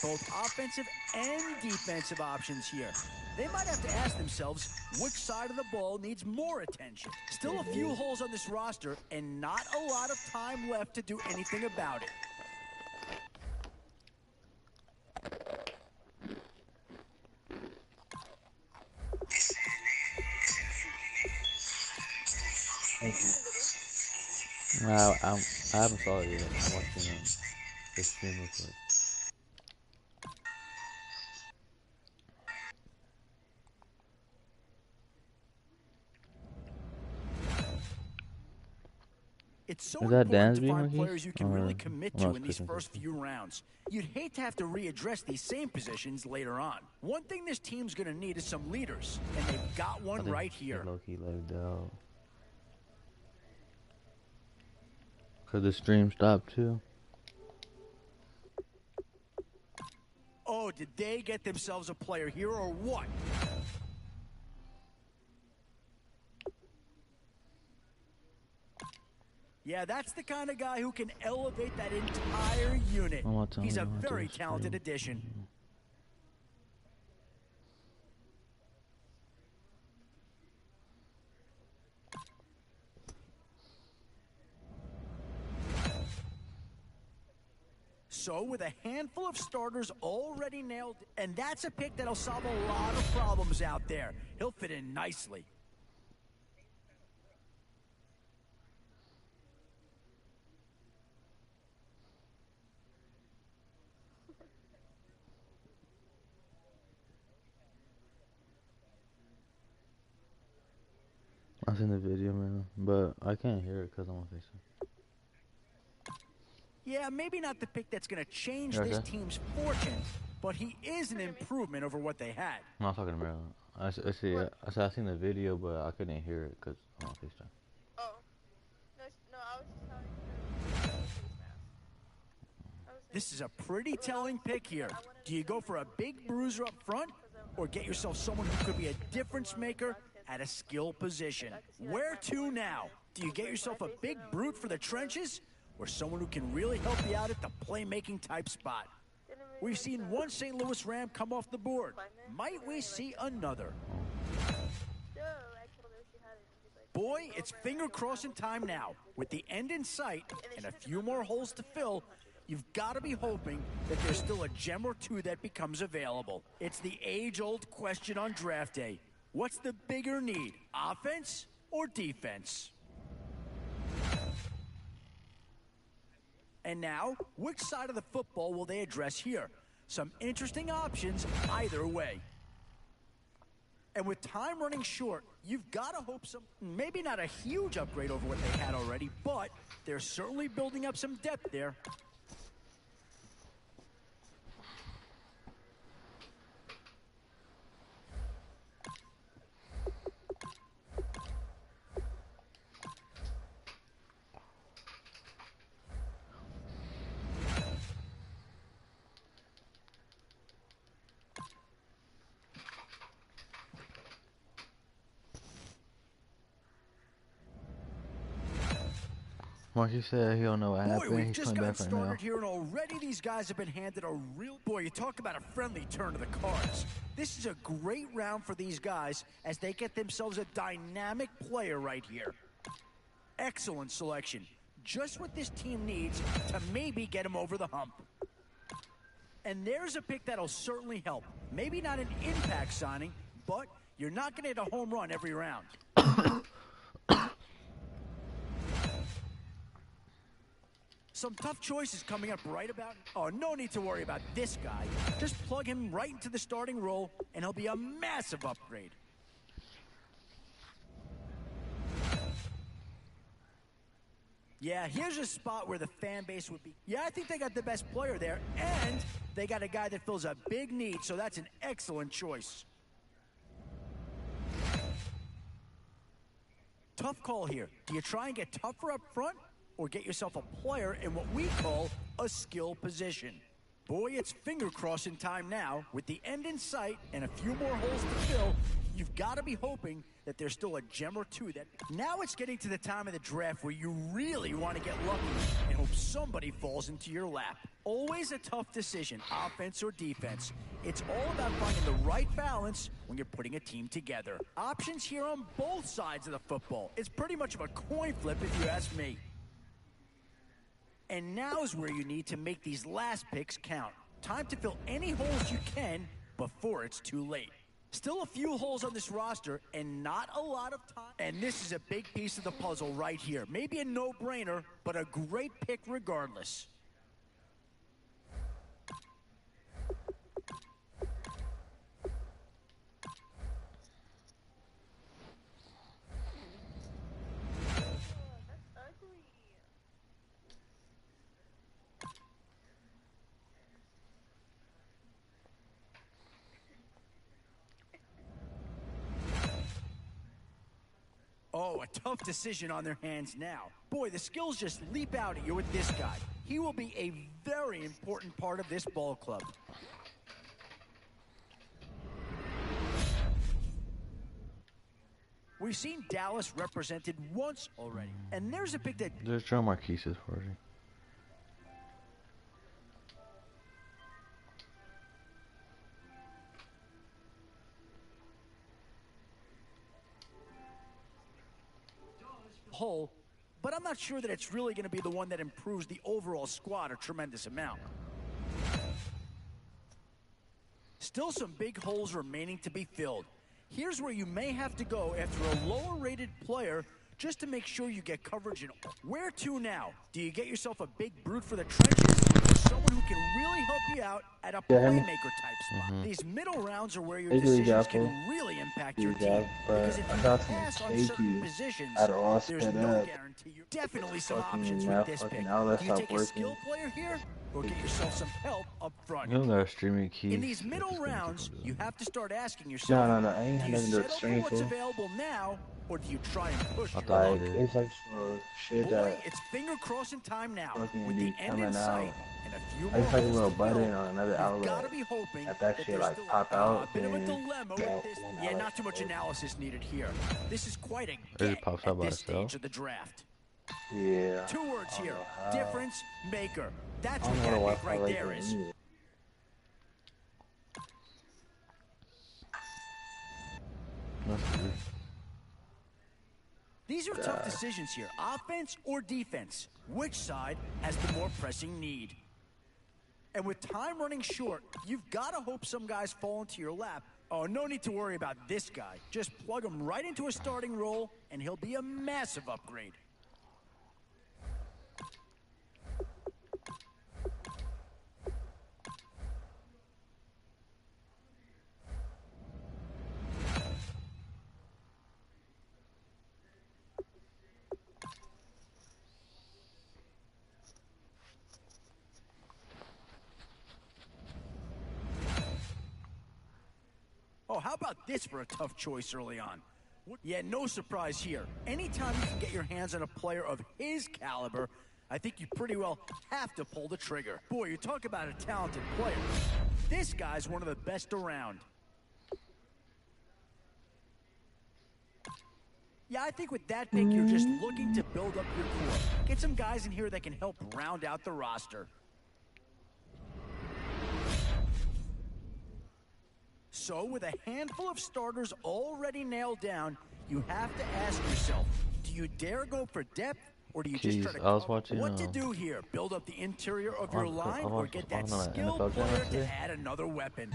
Both offensive and defensive options here. They might have to ask themselves which side of the ball needs more attention. Still a few holes on this roster and not a lot of time left to do anything about it. I haven't saw it yet. I'm watching the stream real quick. It's so Is that important to Dansby find monkeys? players you can really Or- commit or to else in these cooking first something? few rounds. You'd hate to have to readdress these same positions later on. One thing this team's going to need is some leaders, and they've got I one think right he here. low-key lagged out. Cause the stream stopped too. Oh, did they get themselves a player here or what? Yeah, that's the kind of guy who can elevate that entire unit. One more time, He's a one more time, very stream. talented addition. So, with a handful of starters already nailed, and that's a pick that'll solve a lot of problems out there. He'll fit in nicely. I seen the video, man, but I can't hear it cause I'm on FaceTime. Yeah, maybe not the pick that's going to change Okay. this team's fortune, but he is an improvement over what they had. I'm not talking to Maryland. I see. I seen the video, but I couldn't hear it cause I'm on FaceTime. Oh. No, I was just telling you. Face mask. I was This is a pretty telling pick here. Do you go for a big bruiser up front or get yourself someone who could be a difference maker at a skill position? Where to now? Do you get yourself a big brute for the trenches or someone who can really help you out at the playmaking type spot? We've seen one St. Louis Ram come off the board. Might we see another? Boy, it's finger crossing time now. With the end in sight and a few more holes to fill, you've got to be hoping that there's still a gem or two that becomes available. It's the age-old question on draft day. What's the bigger need, offense or defense? And now, which side of the football will they address here? Some interesting options either way. And with time running short, you've got to hope maybe not a huge upgrade over what they had already, but they're certainly building up some depth there. Marky said he don't know what Boy, happened. we've He's just coming got back right now. started here, and already these guys have been handed a real... Boy, you talk about a friendly turn to the cards. This is a great round for these guys as they get themselves a dynamic player right here. Excellent selection. Just what this team needs to maybe get them over the hump. And there's a pick that'll certainly help. Maybe not an impact signing, but you're not going to hit a home run every round. Some tough choices coming up right about... Oh, no need to worry about this guy. Just plug him right into the starting role, and he'll be a massive upgrade. Yeah, here's a spot where the fan base would be... Yeah, I think they got the best player there, and they got a guy that fills a big need, so that's an excellent choice. Tough call here. Do you try and get tougher up front, or get yourself a player in what we call a skill position? Boy, it's finger crossing time now. With the end in sight and a few more holes to fill, you've got to be hoping that there's still a gem or two that... Now it's getting to the time of the draft where you really want to get lucky and hope somebody falls into your lap. Always a tough decision, offense or defense. It's all about finding the right balance when you're putting a team together. Options here on both sides of the football. It's pretty much of a coin flip if you ask me. And now is where you need to make these last picks count. Time to fill any holes you can before it's too late. Still a few holes on this roster and not a lot of time. And this is a big piece of the puzzle right here. Maybe a no-brainer, but a great pick regardless. Oh, a tough decision on their hands now. Boy, the skills just leap out at you with this guy. He will be a very important part of this ball club. We've seen Dallas represented once already. And there's a pick that... There's Joe Marquise's for you. Hole, but I'm not sure that it's really going to be the one that improves the overall squad a tremendous amount. Still some big holes remaining to be filled. Here's where you may have to go after a lower-rated player just to make sure you get coverage in. Where to now? Do you get yourself a big brute for the trenches, or someone who can really help you out at a playmaker type spot? These middle rounds are where your decisions can really impact your team. Because if you pass on certain positions, there's no guarantee. Definitely some options with this pick. Do you take a skill player here, or get yourself some help up front? You don't got a streaming key. In these middle rounds, you have to start asking yourself, No, I ain't do had you nothing to do with settle for streaming what's key. available now, or do you try and push your thought luck? you did. It's like some shit Boy, that it's finger crossing time now. fucking With be the end coming in sight out. and a few I more just like a holes little to button fill, on another you've outlet. got to be hoping That shit there's like still pop a out, bit of a then dilemma that with this. one Yeah, outlet not too much goes. analysis needed here. This is quite a It get just pops at out by this itself. stage of the draft. Yeah. 2 words here: how. difference maker. That's I what don't know that pick why right like there that is. either. That's weird. These are tough decisions here. Offense or defense? Which side has the more pressing need? And with time running short, you've got to hope some guys fall into your lap. Oh, no need to worry about this guy. Just plug him right into a starting role, and he'll be a massive upgrade. how about this for a tough choice early on? Yeah, no surprise here. Anytime you can get your hands on a player of his caliber, I think you pretty well have to pull the trigger. Boy, you talk about a talented player. This guy's one of the best around. Yeah, I think with that pick, you're just looking to build up your core. Get some guys in here that can help round out the roster. So, with a handful of starters already nailed down, you have to ask yourself, do you dare go for depth, or do you just try to what to do here? Build up the interior of your line, or get that skilled player to add another weapon?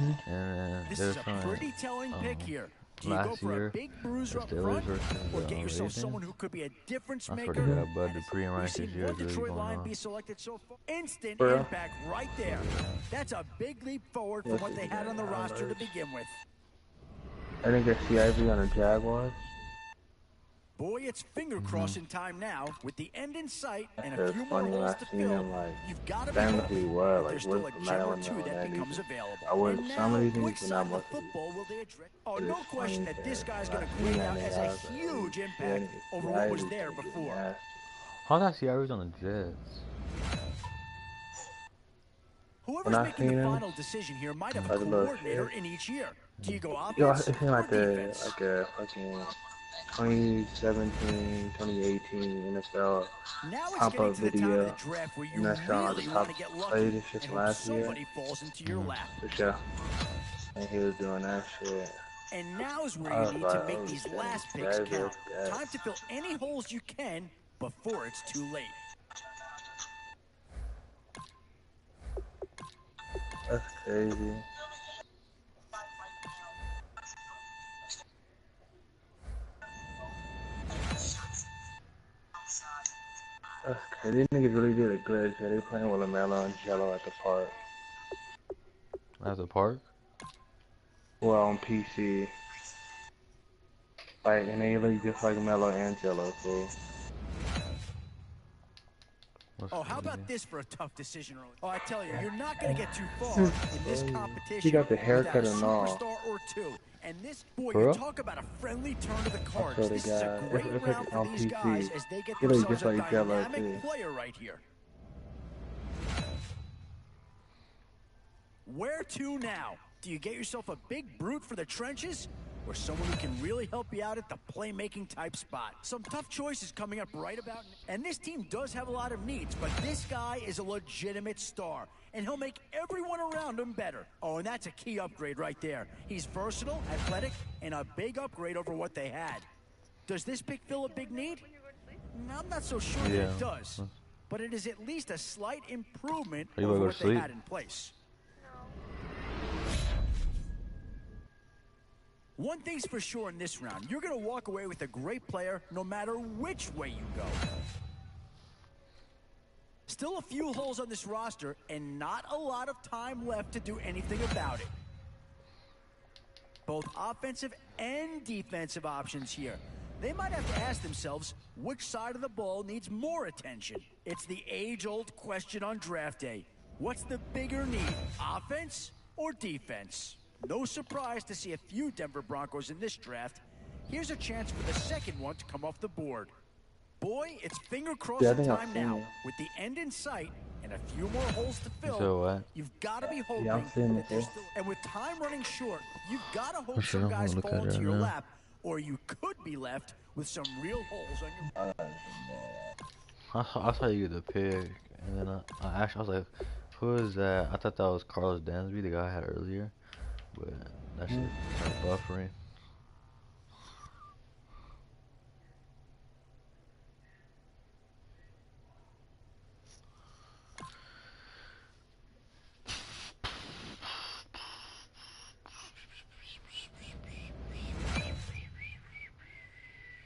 This is a pretty telling pick here. Do you go for a big bruiser up front, or get yourself someone who could be a difference maker? We've seen one Detroit line be selected so far. Instant impact right there. That's a big leap forward from what they had on the roster to begin with. I think I see Ivy on the Jaguars. Boy, it's finger crossing time now. With the end in sight and a few more holes to fill, you've got to be hoping that there's still a gem or two that becomes available. And now, which side of the football will they address? Oh, no question that this guy's going to grade out as a huge impact over what was there before. How did I see Ivy on the Jets? Whoever's making the final decision here might have a coordinator in each year. Do you go offense Yo, or it seemed like a defense? 2017, 2018 NFL pop-up video, and that's on the top played shit from last year. For sure. And he was doing that shit. And now's where you need to make these last picks count. Time to fill any holes you can before it's too late. That's crazy. That's crazy. These niggas really did a glitch. They playing with LaMelo and Jello at the park. At the park? Well, on PC. Like, and they look just like Melo and Jello, fool. Oh, how about this for a tough decision early? Oh, I tell you, you're not going to get too far in this competition. He got the haircut and all. Superstar or two. And this, boy, you talk about a friendly turn to the cards. This is a great round for these guys as they get themselves a dynamic player right here. Where to now? Do you get yourself a big brute for the trenches? Or someone who can really help you out at the playmaking type spot? Some tough choices coming up right about now. And this team does have a lot of needs, but this guy is a legitimate star. And he'll make everyone around him better. Oh, and that's a key upgrade right there. He's versatile, athletic, and a big upgrade over what they had. Does this pick fill a big need? I'm not so sure that it does. But it is at least a slight improvement over what they had in place. One thing's for sure in this round, you're going to walk away with a great player no matter which way you go. Still a few holes on this roster and not a lot of time left to do anything about it. Both offensive and defensive options here. They might have to ask themselves which side of the ball needs more attention. It's the age-old question on draft day. What's the bigger need, offense or defense? No surprise to see a few Denver Broncos in this draft. Here's a chance for the second one to come off the board. Boy, it's finger crossing time now. With the end in sight and a few more holes to fill, you've got to be hoping that there's still... And with time running short, you've got to hope some guys fall into your lap, or you could be left with some real holes on your... I saw you the pick, and then I was like, who is that? I thought that was Carlos Dansby, the guy I had earlier. But that shit started buffering.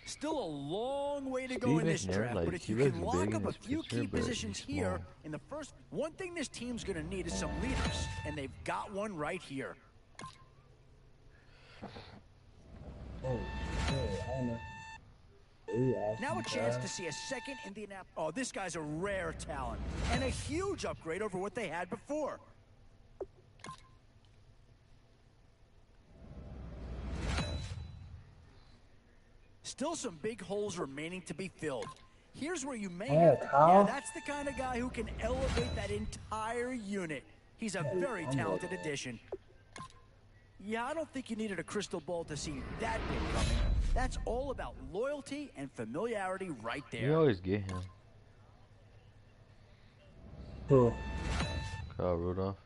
Still a long way to go in this draft, but if you can lock up a few key positions here in the first... One thing this team's going to need is some leaders, and they've got one right here. Oh, shit, I know. Now a chance to see a second Indianapolis. Oh, this guy's a rare talent and a huge upgrade over what they had before. Still some big holes remaining to be filled. Here's where you may Yeah, have to, Kyle. yeah, that's the kind of guy who can elevate that entire unit. He's a very talented addition. Yeah, I don't think you needed a crystal ball to see that big coming. That's all about loyalty and familiarity right there. You always get him. Cool. Kyle Rudolph.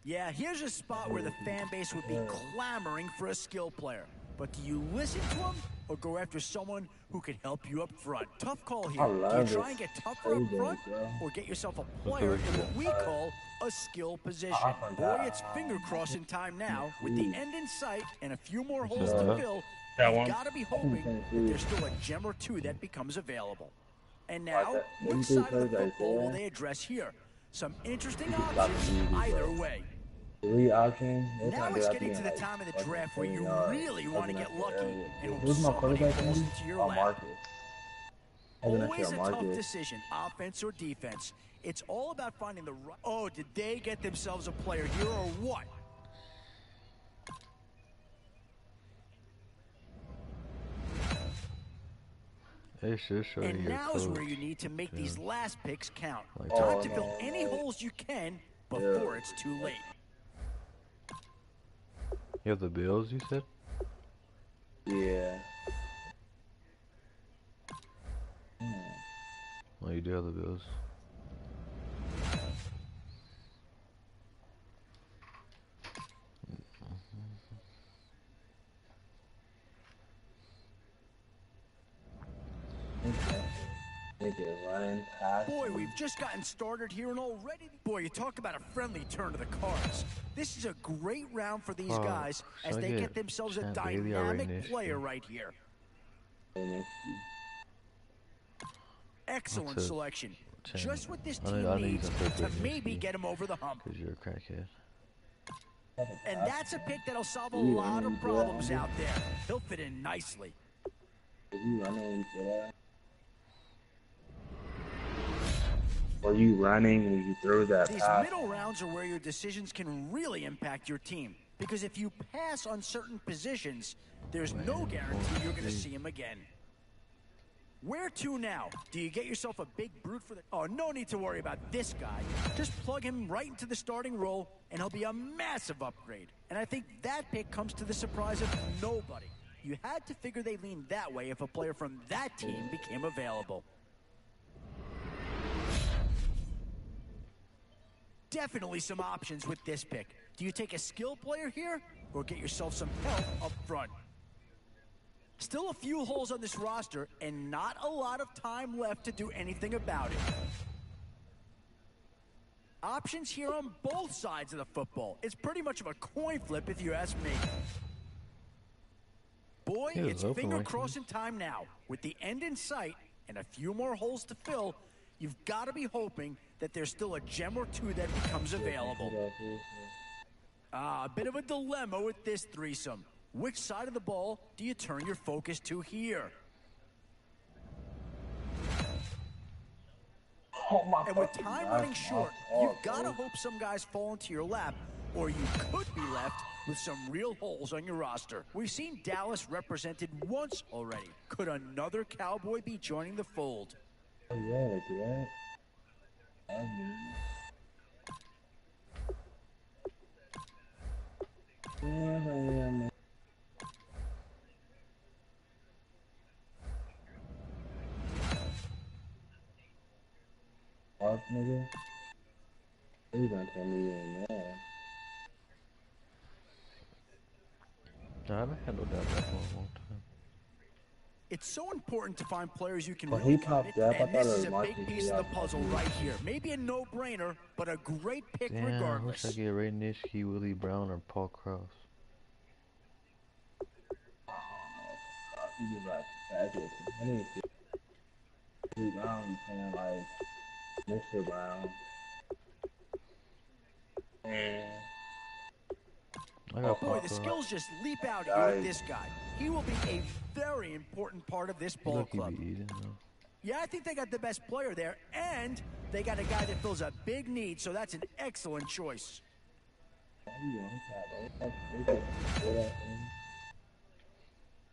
Yeah, here's a spot where the fan base would be clamoring for a skill player. But do you listen to him or go after someone who can help you up front? Tough call here. Do you try and get tougher up front or get yourself a player in what we call a skill position? Boy, it's finger crossing time now. With the end in sight and a few more holes to fill, you've got to be hoping that there's still a gem or two that becomes available. And now, which side of the football will they address here? Some interesting options either way. 3 options. Now it's getting to the time of the draft where you really want to get lucky and Who's my somebody quarterback? falls into your lap. Marcus. Always a tough decision, offense or defense. It's all about finding the right... Oh, did they get themselves a player here or what? They should show And you now's your where coach. you need to make these last picks count. Like Time to fill any holes you can before it's too late. You have the Bills, you said? Yeah. Oh, you do have the Bills. Boy, we've just gotten started here and already... Boy, you talk about a friendly turn to the cards. This is a great round for these guys as they get themselves a dynamic player right here. Excellent selection. Just what this team needs to maybe get him over the hump. Because you're a crackhead. And that's a pick that'll solve a lot of problems out there. He'll fit in nicely. Or you running when you throw that These pass. middle rounds are where your decisions can really impact your team. Because if you pass on certain positions, there's no guarantee you're going to see him again. Where to now? Do you get yourself a big brute for the... Oh, no need to worry about this guy. Just plug him right into the starting role, and he'll be a massive upgrade. And I think that pick comes to the surprise of nobody. You had to figure they'd lean that way if a player from that team became available. Definitely some options with this pick. Do you take a skill player here or get yourself some help up front? Still a few holes on this roster and not a lot of time left to do anything about it. Options here on both sides of the football. It's pretty much of a coin flip if you ask me. Boy, it's finger crossing time now. With the end in sight and a few more holes to fill, you've got to be hoping that there's still a gem or two that becomes available. A bit of a dilemma with this threesome. Which side of the ball do you turn your focus to here? And with time running short, you've got to hope some guys fall into your lap, or you could be left with some real holes on your roster. We've seen Dallas represented once already. Could another Cowboy be joining the fold? Oh, yeah, yeah. What, nigga? You gonna tell me you ain't there? I haven't handled that for a long time. It's so important to find players you can Well, really he popped commit, up. I and thought this it is was a big Marcus piece of the Williams. puzzle right here. Maybe a no-brainer, but a great pick Damn, I wish regardless. I get Ray Nitschke, Willie Brown, or Paul Krause. He was like, fabulous. I need to see Brown playing like Mr. Brown. And I got Boy, Paul the Krause. skills just leap out at you with this guy. He will be a very important part of this ball Look, he club. be eating, though. Yeah, I think they got the best player there, and they got a guy that fills a big need, so that's an excellent choice.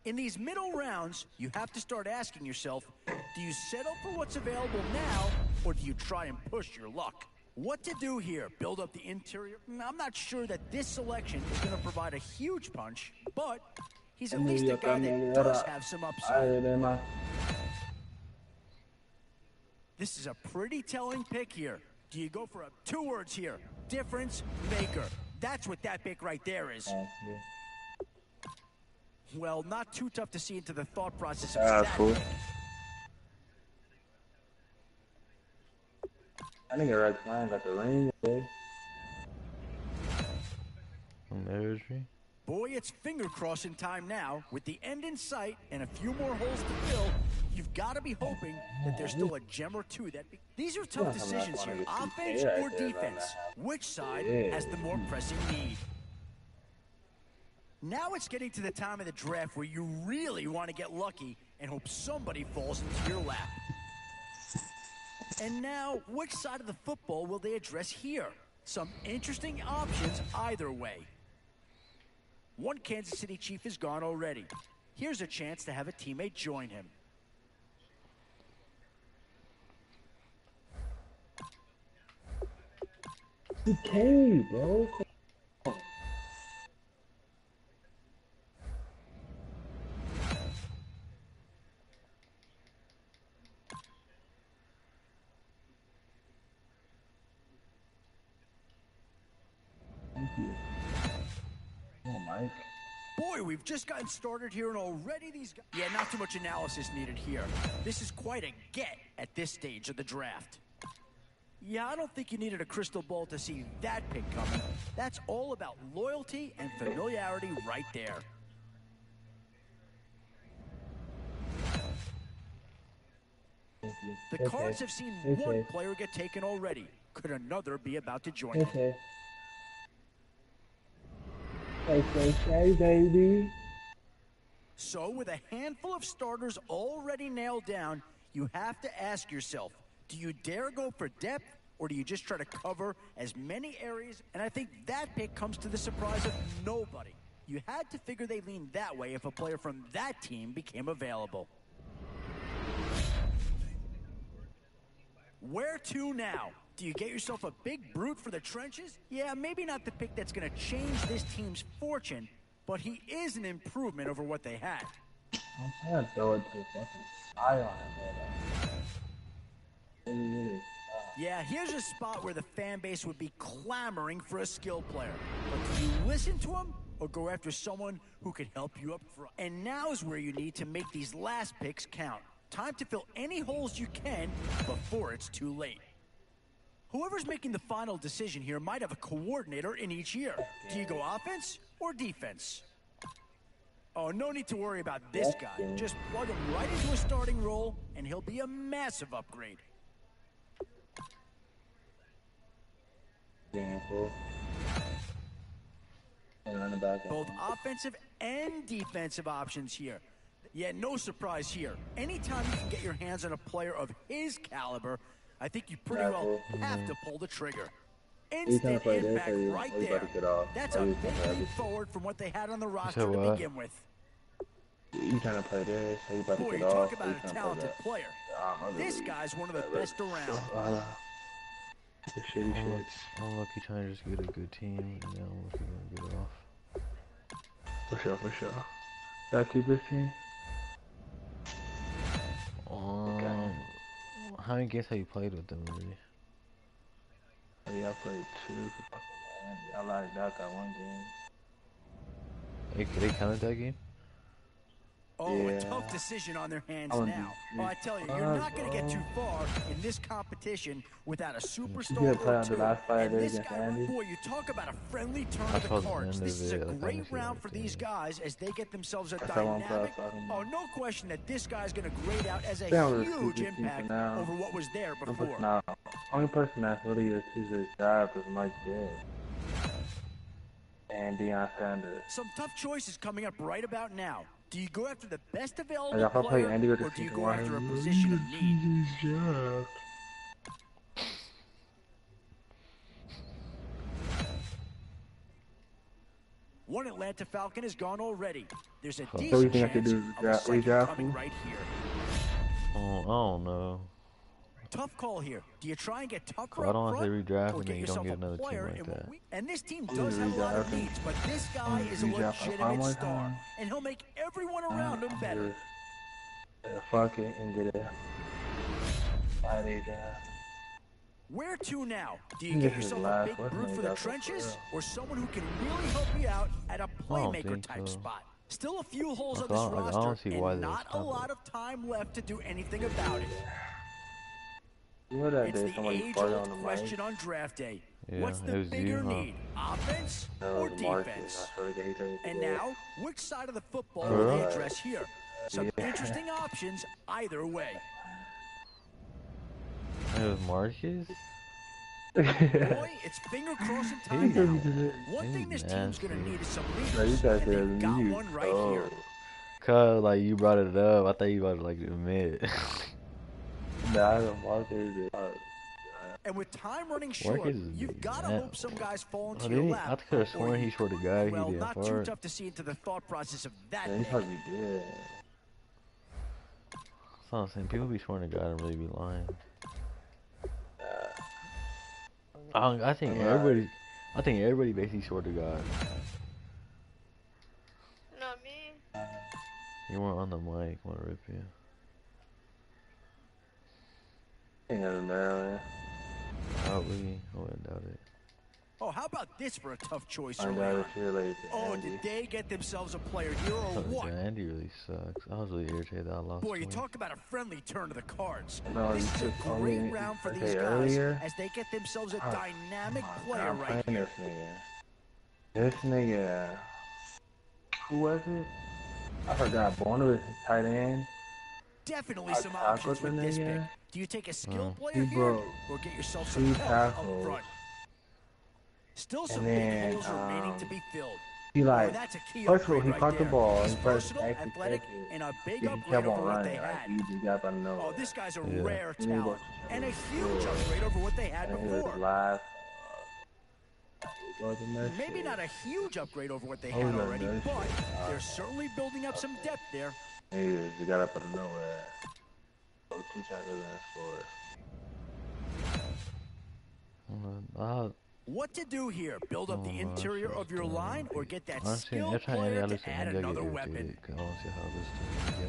In these middle rounds, you have to start asking yourself, do you settle for what's available now, or do you try and push your luck? What to do here? Build up the interior? I'm not sure that this selection is going to provide a huge punch, but he's at least a guy that does have some upside. This is a pretty telling pick here. Do you go for a 2 words here? Difference maker. That's what that pick right there is. Well, not too tough to see into the thought process of that cool. pick. I think you're right. Flying got the ring. Marriage. Boy, it's finger crossing time now. With the end in sight and a few more holes to fill, you've got to be hoping that there's still a gem or two. These are tough decisions here. Offense or defense? Which side has the more pressing need? Now it's getting to the time of the draft where you really want to get lucky and hope somebody falls into your lap. And now, which side of the football will they address here? Some interesting options either way. One Kansas City Chief is gone already. Here's a chance to have a teammate join him. Okay, bro. Thank you. Oh, Mike. Boy, we've just gotten started here, and already these guys... Yeah, not too much analysis needed here. This is quite a get at this stage of the draft. Yeah, I don't think you needed a crystal ball to see that pick coming. That's all about loyalty and familiarity right there. The Cards have seen one player get taken already. Could another be about to join him? Okay, baby. So, with a handful of starters already nailed down, you have to ask yourself, do you dare go for depth, or do you just try to cover as many areas? And I think that pick comes to the surprise of nobody. You had to figure they leaned that way if a player from that team became available. Where to now? Do you get yourself a big brute for the trenches? Yeah, maybe not the pick that's going to change this team's fortune, but he is an improvement over what they had. I'm trying to throw it to the fucking eye on it, Yeah, here's a spot where the fan base would be clamoring for a skill player. But do you listen to him or go after someone who can help you up front? And now's where you need to make these last picks count. Time to fill any holes you can before it's too late. Whoever's making the final decision here might have a coordinator in each year. Do you go offense or defense? Oh, no need to worry about this guy. Just plug him right into a starting role, and he'll be a massive upgrade. Both offensive and defensive options here. Yeah, no surprise here. Anytime you can get your hands on a player of his caliber, I think you pretty well have to pull the trigger. Instant impact right there. That's a big leap forward from what they had on the roster to begin with. You trying to play this, so you about to Boy, get you off. talk about a talented player. This guy's one of the best around. The shitty shit. I'm lucky trying to just get a good team, and now I'm lucky to get it off. For sure. Gotta keep this team. How many games have you played with them already? Yeah, I played 2. I like that. Got 1 game. Hey, they counted that game? Oh, a tough decision on their hands now. Oh, I tell you, you're not going to get too far in this competition without a superstar or two. And this guy, boy, you talk about a friendly turn of the cards. This is a great round for these guys as they get themselves a dynamic. Oh, no question that this guy's going to grade out as a huge impact over what was there before. Only person that's really a choose job is Mike Dick and Deion Sanders. Some tough choices coming up right about now. Do you go after the best available player, or do you go after a position of need? one Atlanta Falcon is gone already. There's a So you decent think I could chance do of a second redraft coming him? right here. Oh, I don't know. Tough call here. Do you try and get tougher I up don't want to front, redraft or and get then you don't yourself get a another team player like in that. and this team does have a lot of needs, but this guy is a legitimate star, and he'll make everyone around him better. Fuck it and get a Friday draft. Where to now? Do you get yourself a big brute for the trenches, or someone who can really help you out at a playmaker type spot? Still a few holes on this roster, and not a lot of time left to do anything about it. You know that It's day the somebody farted age-old on the question mic? on draft day. Yeah, What's it the was bigger you, huh? need, offense or defense? And now, which side of the football will they address here? Some interesting options either way. It was Marcus? Boy, it's finger crossing time now. One thing this team's gonna need is some leaders, and they've got one right here. Cause like you brought it up, I thought you about to like admit. Nah, the Marcus. And with time running short, you've got to hope some guys fall into Oh, your I lap. could have sworn he short a guy. Well, he did not too fart. tough to see into the thought process of that Yeah, he pick. probably did. That's what I'm saying. People be swearing to God and really be lying. I think everybody basically swore to God. Not me. You weren't on the mic. Want to rip you? Ain't nothing there, man. Probably. I wouldn't doubt it. Oh, how about this for a tough choice Find early out on? if you're late. Oh, did they get themselves a player here or Oh, what? Andy really sucks. I was really irritated that I lost. Boy, you weight. talk about a friendly turn to the cards. No, This you is a just told great me round for okay, these guys earlier. as they get themselves a Oh, dynamic my player God, I'm right playing here. This nigga. Who was it? I forgot. Bono was tight end. Definitely some options with this pick. Do you take a skill player He here broke or get yourself some 2 help up tackles. front? Still some And big then, holes remaining to be filled. He like, That's a key first of all, upgrade he right caught the there. ball. He's He first versatile, actually athletic, catch it. and a big Yeah, he upgrade kept on over what running. they Like, had. he just got by nowhere. Oh, this guy's a Yeah. rare He talent, was- and a huge upgrade over what they had And he was before. live. Maybe not a huge upgrade over what they Oh, had no, already, no but shit. they're certainly building up some depth there. He got up out of nowhere. So 2 tackles and scored. What to do here? Build up the interior of your line or get that Honestly, skill every time player Andy to add another weapon? I don't see how this team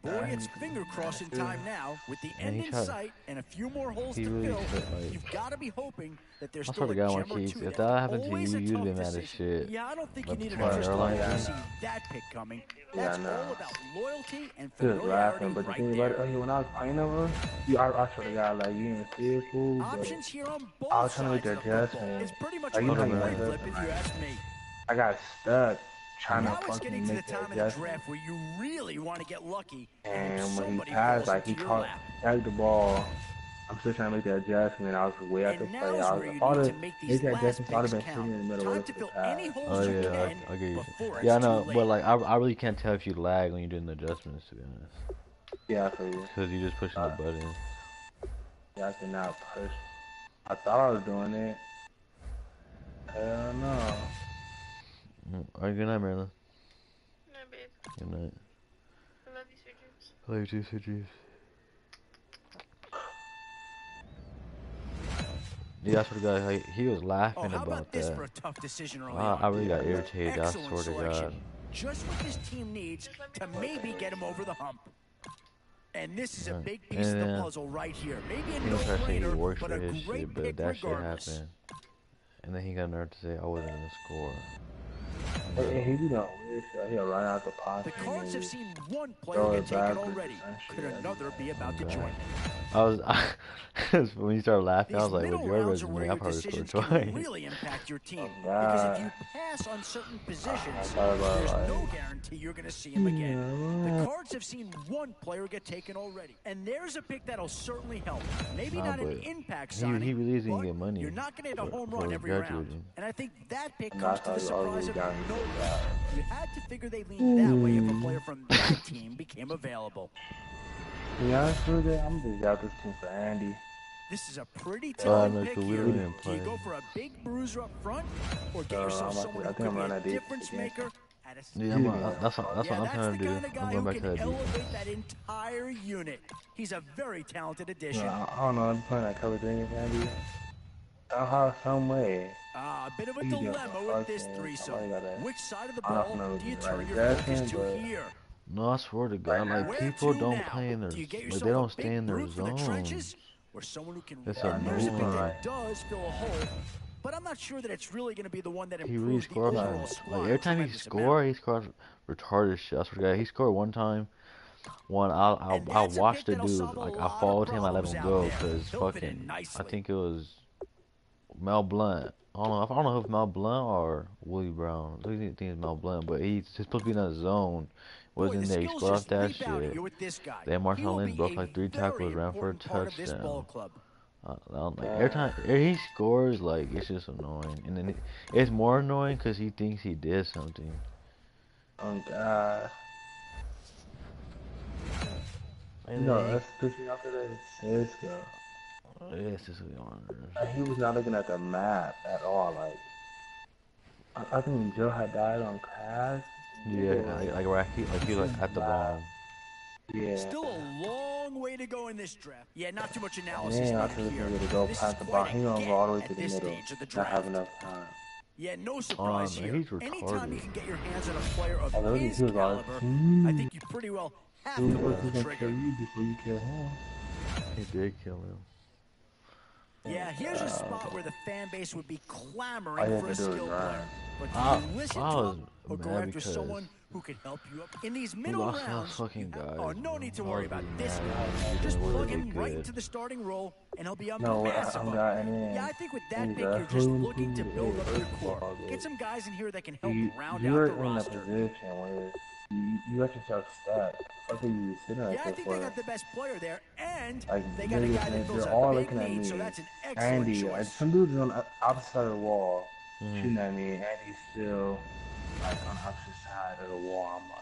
Boy, it's finger crossing time now. With the end in sight and a few more holes to really fill, said, like, you've got to be hoping that there's I still swear a to God, gem my or kids, two if there. that happened to Always you, a you'd tough be mad as decision. shit. Yeah, I don't think you But need a the crystal ball airline to guy- see that pick coming. Yeah, That's I know. all about loyalty and He was familiarity laughing, but the right thing there. about it, when I was playing over, I swear to God, like, you didn't see it, cool, but Options here on both I was trying to sides make the of the football. adjustment. It's pretty much Like, you a know how you coin make flip it, if you ask me. I got stuck trying Now to it's getting fucking to the make the time of the adjustment. draft where you really want to get lucky And hope when he somebody passed, falls like, he into your caught, lap. tagged the ball. I'm still trying to make the adjustment. I was way out the And play. now's I where was you all need the to make these that last adjustments. I'd have picks been sitting in the count. middle Time of to the fill pass. any holes Oh you yeah, can I get you. before Yeah, I it's know, too but late. like I really can't tell if you lag when you're doing the adjustments, to be honest, Yeah, I feel you. because you just pushing the button. Yeah, I cannot push. I thought I was doing it. Hell no. Alright, good night, Marilyn. No, babe. Good night. I love you, sweet dreams. I love you too, sweet dreams. Yeah, I swear to God, he was Oh, laughing how about about this that. for a tough decision early I on? really got irritated, I Excellent swear to God. selection. Just what this team needs to maybe get him over the hump. And this is a big piece of the puzzle right here. Maybe a He was trying to say he no-brainer, works but for a his great shit, but pick that shit regardless. happened. And then he got nerve to say I wasn't gonna score. Hey, he do that weird shit. He'll run out the pocket. The Cards have and seen one player throw get it taken backwards already. and shit. Could another be about to join? When you started laughing, I These was like, with middle your rounds are resume, where I your probably scored decisions can twice. really impact your team. Oh, Because God. if you pass on certain positions, thought about, there's like- no guarantee you're going to see him again. The Cards have seen one player get taken already. And there's a pick that'll certainly help. Maybe Nah, not an but impact he signing, really isn't but getting money you're not going to hit a for- home run for every round. graduating. And I think that pick And comes to the that's how you surprise of already got no into one. that. You had to figure they leaned that way if a player from that team became available. To be honest with you, I'm just out this team for Andy. This is a pretty I telling know, pick 'cause we here. don't even Do play. you go for a big bruiser up front, or get yourself someone who could be a difference maker at a Yeah, that's what I'm that's trying the to do. kind of I'm guy going who back to can that elevate defense. that entire unit. He's a very talented addition. I don't know. I'm playing that cover 3 Andy. Somehow, some way. A bit of a dilemma with this threesome. Which side of the I ball don't know do you the turn right your direction, focus to but here? No, I swear to God, like Where people to don't now? play in their, Do you get like yourself they don't a stay big in their brute for the zones. trenches, or someone who can? It's And there's a pick annoying. that does fill a hole, but I'm not sure that it's really going to be the one that He improves really the scores. overall squad. Like every time he scores, he scores retarded shit. I swear to God, he scored one time. I watched the dude. Like I followed him. I let him go because fucking. I think it was Mel Blunt. I don't know if Mel Blunt or Willie Brown. I think it's Mel Blunt, but he's supposed to be in that zone. Wasn't in there. He scored off that shit. Then Marshawn Lynch broke like 3 tackles, ran for a touchdown. Like every time he scores, like it's just annoying, and then it's more annoying because he thinks he did something. Oh God. And No, that's pushing after that Cisco. Yes, this is on. He was not looking at the map at all. Like, I think Joe had died on Crash. Yeah, like where he was like at the bomb. Yeah. Still a long way to go in this draft. Yeah, not too much analysis Man, I needed think here. he's gonna go This past is the quite bottom. He's a gonna get go all the way at to the this middle. stage of the Not draft. have enough time. Yeah, no surprise here. He's Anytime you retarded. can get your hands on a player of Already his he was caliber, like, I think you pretty well have to Who's pull the gonna kill trigger. you before you kill him? He did kill him. Yeah, here's a spot where the fan base would be All clamoring you for a have to do is skill run. player. But do I you listen was to him or go mad after because someone who can help you up? In these we middle lost rounds, those fucking guys. oh, no need to bro. I worry was about really this mad. guy. He Just didn't plug really him do right good. into the starting role, and he'll be a No, massive I'm upgrade. in. Yeah, I think with that He's pick, a you're just hoon looking to food. build up your First of core. all, Get some guys in here that can help round you're out the in a roster. position where you got yourself stacked. What are you sitting right Yeah, I there think they for? got the best player there, and Like, they got a guy that fills they're all a big looking at need, me. so that's an excellent Andy, like, choice. some dudes on the opposite side of the wall shooting at me, and Andy's still like on the opposite side of the wall. I'm like,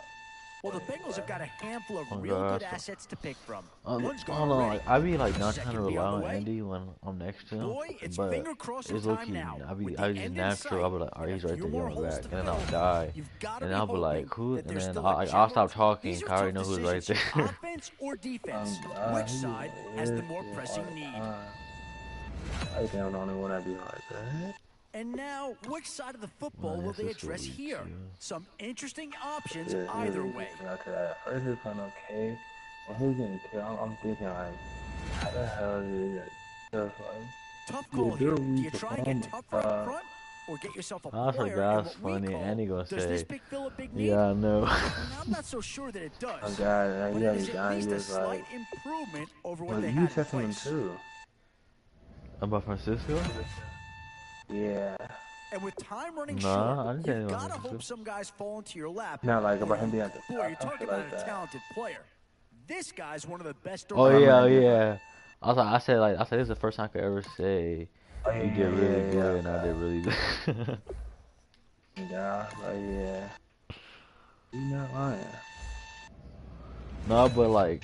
Well, the Bengals have got a handful of Oh, real God. good assets to pick from. I One's don't gone know. already. Like, I be like not trying Second to be rely on the on way. Andy when I'm next to him, Boy, it's but finger crossing it's time low-key. now. I With be the just end in natural. I'll be like, sight alright, he's and a right few there, more going holes back, to and then I'll fill, die, you've gotta and be I'll be like, hoping who? that And there's then still a I'll stop chance. talking. These are I already tough know who's right decisions. there. Offense or defense? Which side has the more pressing need? I think I'm the only one that be like that. And now, which side of the football will they address here? Some interesting options either way. First is kind of okay. When he was getting killed, I'm thinking like, how the hell is it? Just like, Tough call here. Do you try and get tougher up front, or get yourself a I player forgot. in It's what we funny. call? Andy gonna Does this say, pick fill a big need? "Yeah, I know." I'm not so sure that it oh does. God, But you it got is me at dying. least You a was slight like, improvement over what well, they you had in said something place. too. About Francisco? Yeah. And with time running Nah, I short, didn't say you've anything got to about hope Francisco. some guys fall into your lap. Not like about him being at the Boy, top, you some talk shit about like a that. talented player. This guy's one of the best. Oh around. yeah, oh yeah. I said this is the first time I could ever say Oh, you yeah, did really yeah, good yeah, and I did really bad. Yeah, like, yeah. You not lying. No, but like,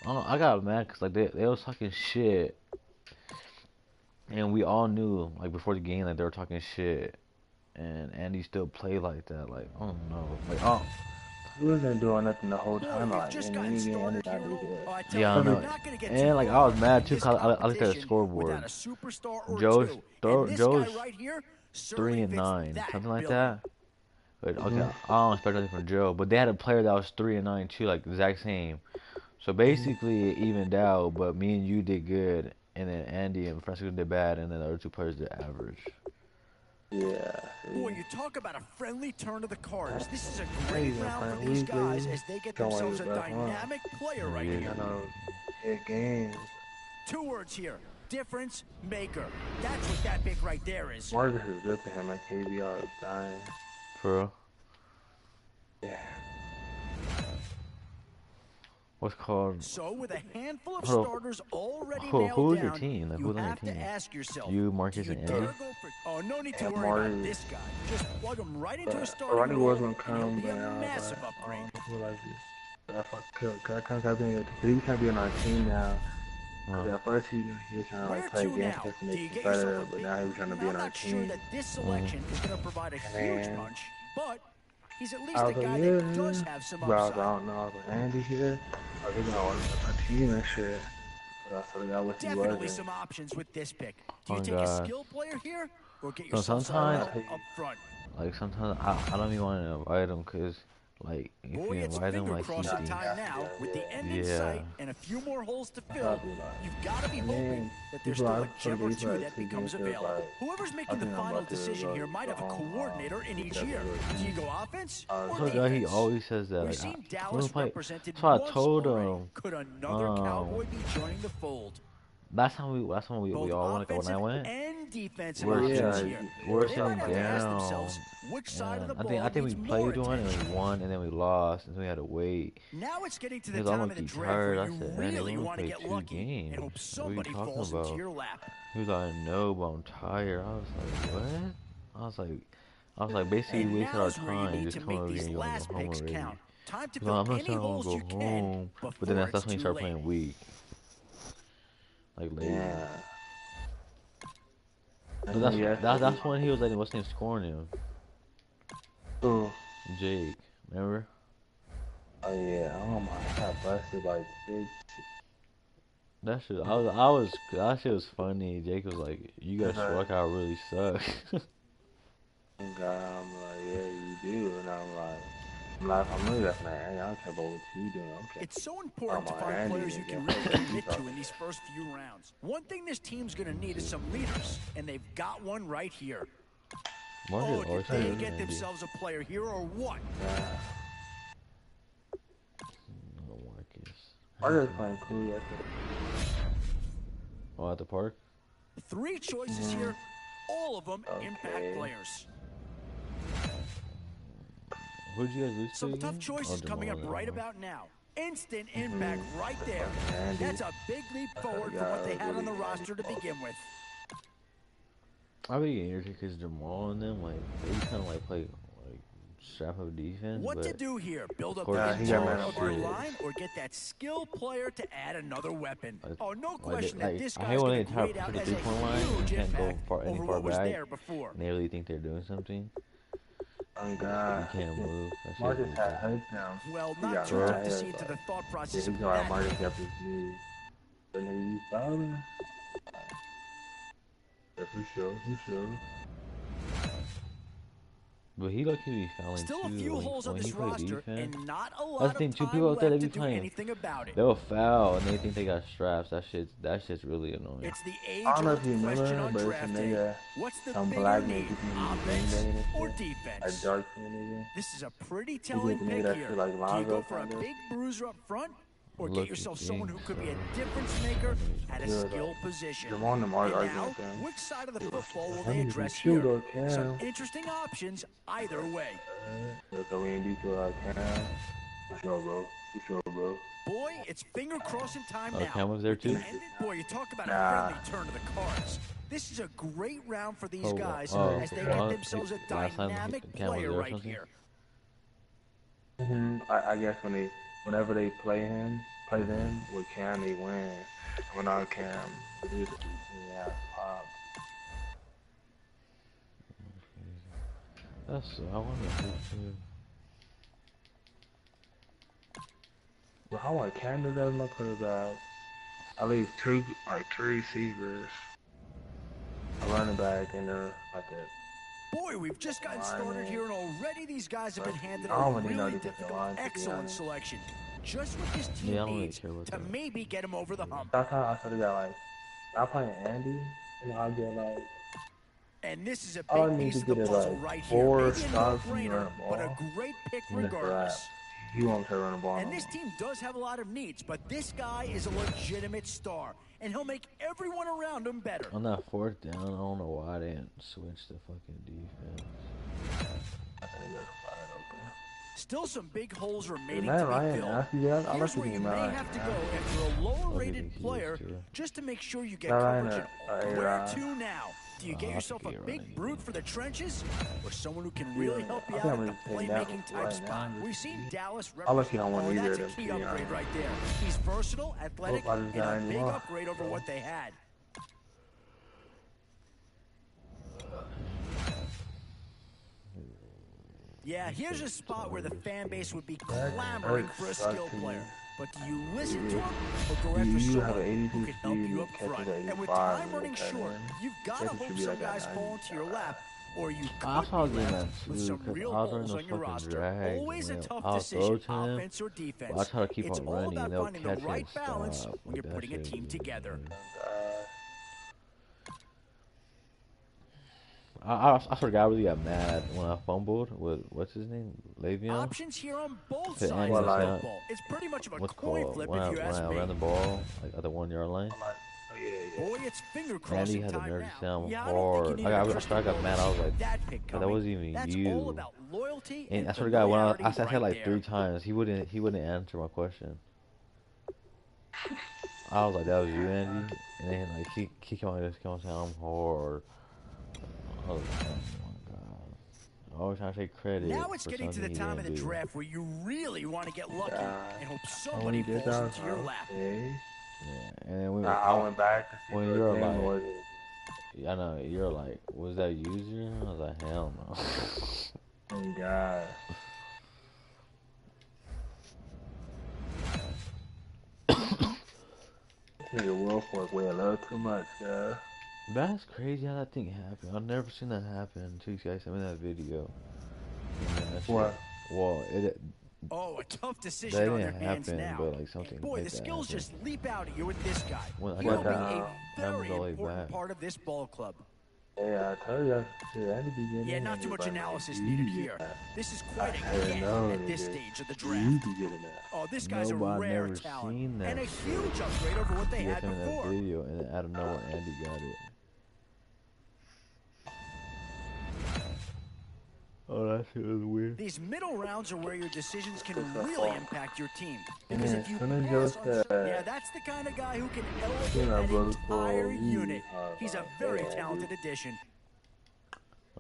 I got mad because like they was talking shit, and we all knew like before the game like they were talking shit, and Andy still played like that. Like, I don't know, like He wasn't doing nothing the whole Boy, time. we've Like, just and gotten he started didn't here. do good. Oh, I tell yeah, I you, know. we're not gonna get And too like I was far mad in too this because I looked at the competition scoreboard. without a superstar or Joe's two. And this Joe's guy right here certainly 3 and fits 9, that something like bill. that. But okay, I don't expect anything from Joe, but they had a player that was 3 and 9 too, like the exact same. So basically it evened out, but me and you did good, and then Andy and Francisco did bad, and then the other two players did average. Yeah. Boy, you talk about a friendly turn of the cards. This is a great Hey, round for man, these we guys good. as they get Don't worry themselves a about that, huh? dynamic player right Yeah. here. You know, hit games. 2 words here. Difference maker. That's what that pick right there is. Marcus is ripping him like KBR is dying. For real? Yeah. What's called? So with a handful of Who- starters already who- nailed who's your down, team? Like, you who's on your have to team? ask yourself, You, Marcus, do you and dare Andy? go for, oh, no need to Yeah, worry about Marty. this guy. Just plug him right into a But starting Ronnie role, was gonna and come, he'll be but a I was massive like, upgrade. I feel like this. Cause I can't be on our team now. At first he was trying to like play against us to make us better, but now he was trying to be on our Sure team. that this selection is going to provide a huge And punch, but he's at least I a was like, guy yeah, that does have some but I upside. don't know. I was like, Andy here, I was gonna want a team and shit. But I sort of got what he Definitely wasn't. some options with this pick. Do you Oh take a god. skill player here, or get So yourself someone sometimes, up front? like sometimes I don't even want to invite him because like if you Boy, it's invite him finger like he crossing thinks, time now. With the end in Yeah. sight and a few more holes to fill, Probably not. you've got to be And hoping then that there's people still a are gem or pretty two like that two becomes games, available. like, Whoever's I making the think I'm final about to decision go here might have a home, coordinator in each because year. of Do you go offense or so guy he defense? always says that. We've Like, seen I Dallas play. represented So I once told already. him Could another Cowboy be joining the fold? last time we Both all went when I offensive went. and defensive We're options sitting, here. we're They sitting might have to ask down. themselves which side of the And ball I think we needs played more one and attention. we won and then we lost and so we had to wait. Now it's getting to the Because I'm time of the gonna draft tired. where I you said, man, they really only want to played get 2 lucky games. and hope What are you somebody talking falls about? into your lap. He was like, no, but I'm tired. I was like, what? I was like, basically And we wasted our now's where you time. need Just to come make over here these and you want to last go home picks already. count. Time to No, fill I'm not any trying to holes go you can home. But before then that's it's when you too start late. playing weak. Like lazy. Yeah. But that's when he was like, what's his name scoring him? Ooh. Jake, remember? Oh yeah, oh my, I got busted like big. That shit, that shit was funny. Jake was like, you guys struck out really suck. And God, I'm like, yeah, you do, and I'm like, I'm really like, man, I don't care about what you doing. Okay. It's so important to find players you can really commit to in these first few rounds. One thing this team's going to need is some leaders, and they've got one right here. Did they get themselves a player here or what? Marcus playing cool yesterday. Oh, at the park? 3 choices here, all of them impact players. Who'd you guys lose to? Some tough choices coming up right about now. Instant impact right there. That's a big leap forward from what they had on the roster to begin with. I be getting irritated because Jamal and them, like, they kind of like play like strap up defense. What but to do here? Build up of the course, interior Jamal of your shit. line, or get that skill player to add another weapon? Oh, no question Like, that this I guy's hate when going they to try grade to out put the as a 3-point line and huge can't go impact any over far what was back. there before. And they really think they're doing something. Oh God. You can't move. That Marcus shit had hype now. Well, He not got too right tough to here, see into but- the thought Yeah, process he's of got that. Marcus got this dude. But then he's fouling. Yeah, for sure. But he lucky be fouling Still too. a few holes on when this he play roster, defense. and not a That's lot the thing. of 2 time people out there, they left be to do playing. anything about it. They'll foul and they think they got straps. That shit's really annoying. It's the I don't know age-old if you question remember, on but it's a draft day. nigga, What's the some bigger black need, nigga, you can offense use Green Bay or and shit. defense? A dark skin nigga. This is a pretty You telling get the nigga pick that here. feel like Do you Lonzo go for a kinda? big bruiser up front, or Look get at yourself someone who James, could be a so- difference maker at a Yeah, skill like, position? Jamal and Lamar And arguing now, with them. which side of the football will I they need to address shoot here? or Cam. Some interesting options either way. So we ain't do to Cam. For sure, bro. Boy, it's finger crossing time Oh, now. Cam was there With the too? ended- Boy, you talk about Nah. a friendly turn to the cards. This is a great round for these Oh, guys oh, as they well, get themselves a last time dynamic Cam was player there or right something? here. I guess whenever they play them with Cam, they win. Without Cam, yeah, pop. I wonder who should. But how like Cam doesn't look quarterback? At least two receivers, a running back, and like a. Boy, we've just gotten started here, and already these guys have been handed I a don't really know really the defensive difficult, line, to be excellent honest. selection. Just what this team Yeah, I don't really needs care about to that. maybe get him over the hump. That's how I sort of got like, I'm playing Andy, and I'll get like, And this is a all I big need piece to of the get is puzzle like right here. 4 Maybe a stops and no-brainer, run the but a ball. great pick And that's regardless. He won't try to run the ball. And this team does have a lot of needs, but this guy is a legitimate star, and he'll make everyone around him better. On that 4th down, I don't know why I didn't switch the fucking defense. Still some big holes remaining Man, to be Ryan, filled. after that, I'm Here's not where you thinking may Ryan. have to go after a lower-rated think he is, player too. just to make sure you get Ryan, coverage. A-Rod. Where to now? Do you get yourself a big brute for the trenches, or someone who can really help you I out think at the I'm gonna take playmaking that type right spot? now. We've seen Dallas I look, represent. I don't want either That's of a them, key to be upgrade honest. right there. He's versatile, athletic, Hope I just and got a any big more. upgrade over what they had. Yeah, here's a spot where the fan base would be clamoring for a skill player. But do you listen to him or go after You have someone an who 82 can help speed you up and catches front? at And with 85 time running with that short, in. you've got to Catcher hope should be some like that guys fall 90. into your lap, or you I could saw be doing that left with too, some because real I was running holes those on your fucking roster. drags, Always a man. tough I'll decision, throw to him, offense or but I defense. try to keep It's on all running, about and they'll finding the catch it right and balance stop. when you're Like, putting a that team shit, together. I forgot I really got mad when I fumbled with, what's his name? Le'Veon? Options here on both To sides Andy of was the down. football. It's pretty much of a What's coin called? flip When if you I ask me. ran the ball, like at the 1 yard line. I'm like, oh yeah. Boy, it's finger Andy crossing had the time nerve to now. sound Yeah, I don't think you hard. need Like, a I crystal started got ball mad. to I was see like, that pick that coming. wasn't even That's you. all about loyalty And and I swear to God, when I familiarity said right like there. 3 times, he wouldn't answer my question. I was like, that was you, Andy? And then like he came on saying I'm hard. I was like, oh my God. I always trying to take credit Now it's for getting to the something he time of didn't the do. draft where you really want to get lucky and hope Only somebody did falls that. into your lap. Okay. Yeah, and then we I went back to see when what you're game like, was it. I know you're like, was that user? I was like, hell no. Oh God. Nigga Wolfwork way a little too much, yeah. That's crazy how that thing happened. I've never seen that happen until you guys sent me that video. And then that What? shit, well, Oh, a tough that decision on their didn't hands happen, now. but like something Boy, like the that skills happened. just leap out at you with this guy. When I He will got be that, a very all the way important back. part of this ball club. Yeah, I told you. Shit, at the beginning. Yeah, not too much analysis needed here. This is quite a I get know, at this nigga. stage of the You draft. be getting that. Oh, this guy's No, but a I've rare never talent seen that and a shit. huge upgrade over what they You guys had sent me that before. video, and then out of nowhere, Andy got it. Oh, that shit was weird. These middle rounds are where your decisions can really impact your team. Because Yeah, if you as soon as pass you on said- certain, yeah, that's the kind of guy who can elevate You know, an brother, entire for you, unit. He's a very yeah, talented addition.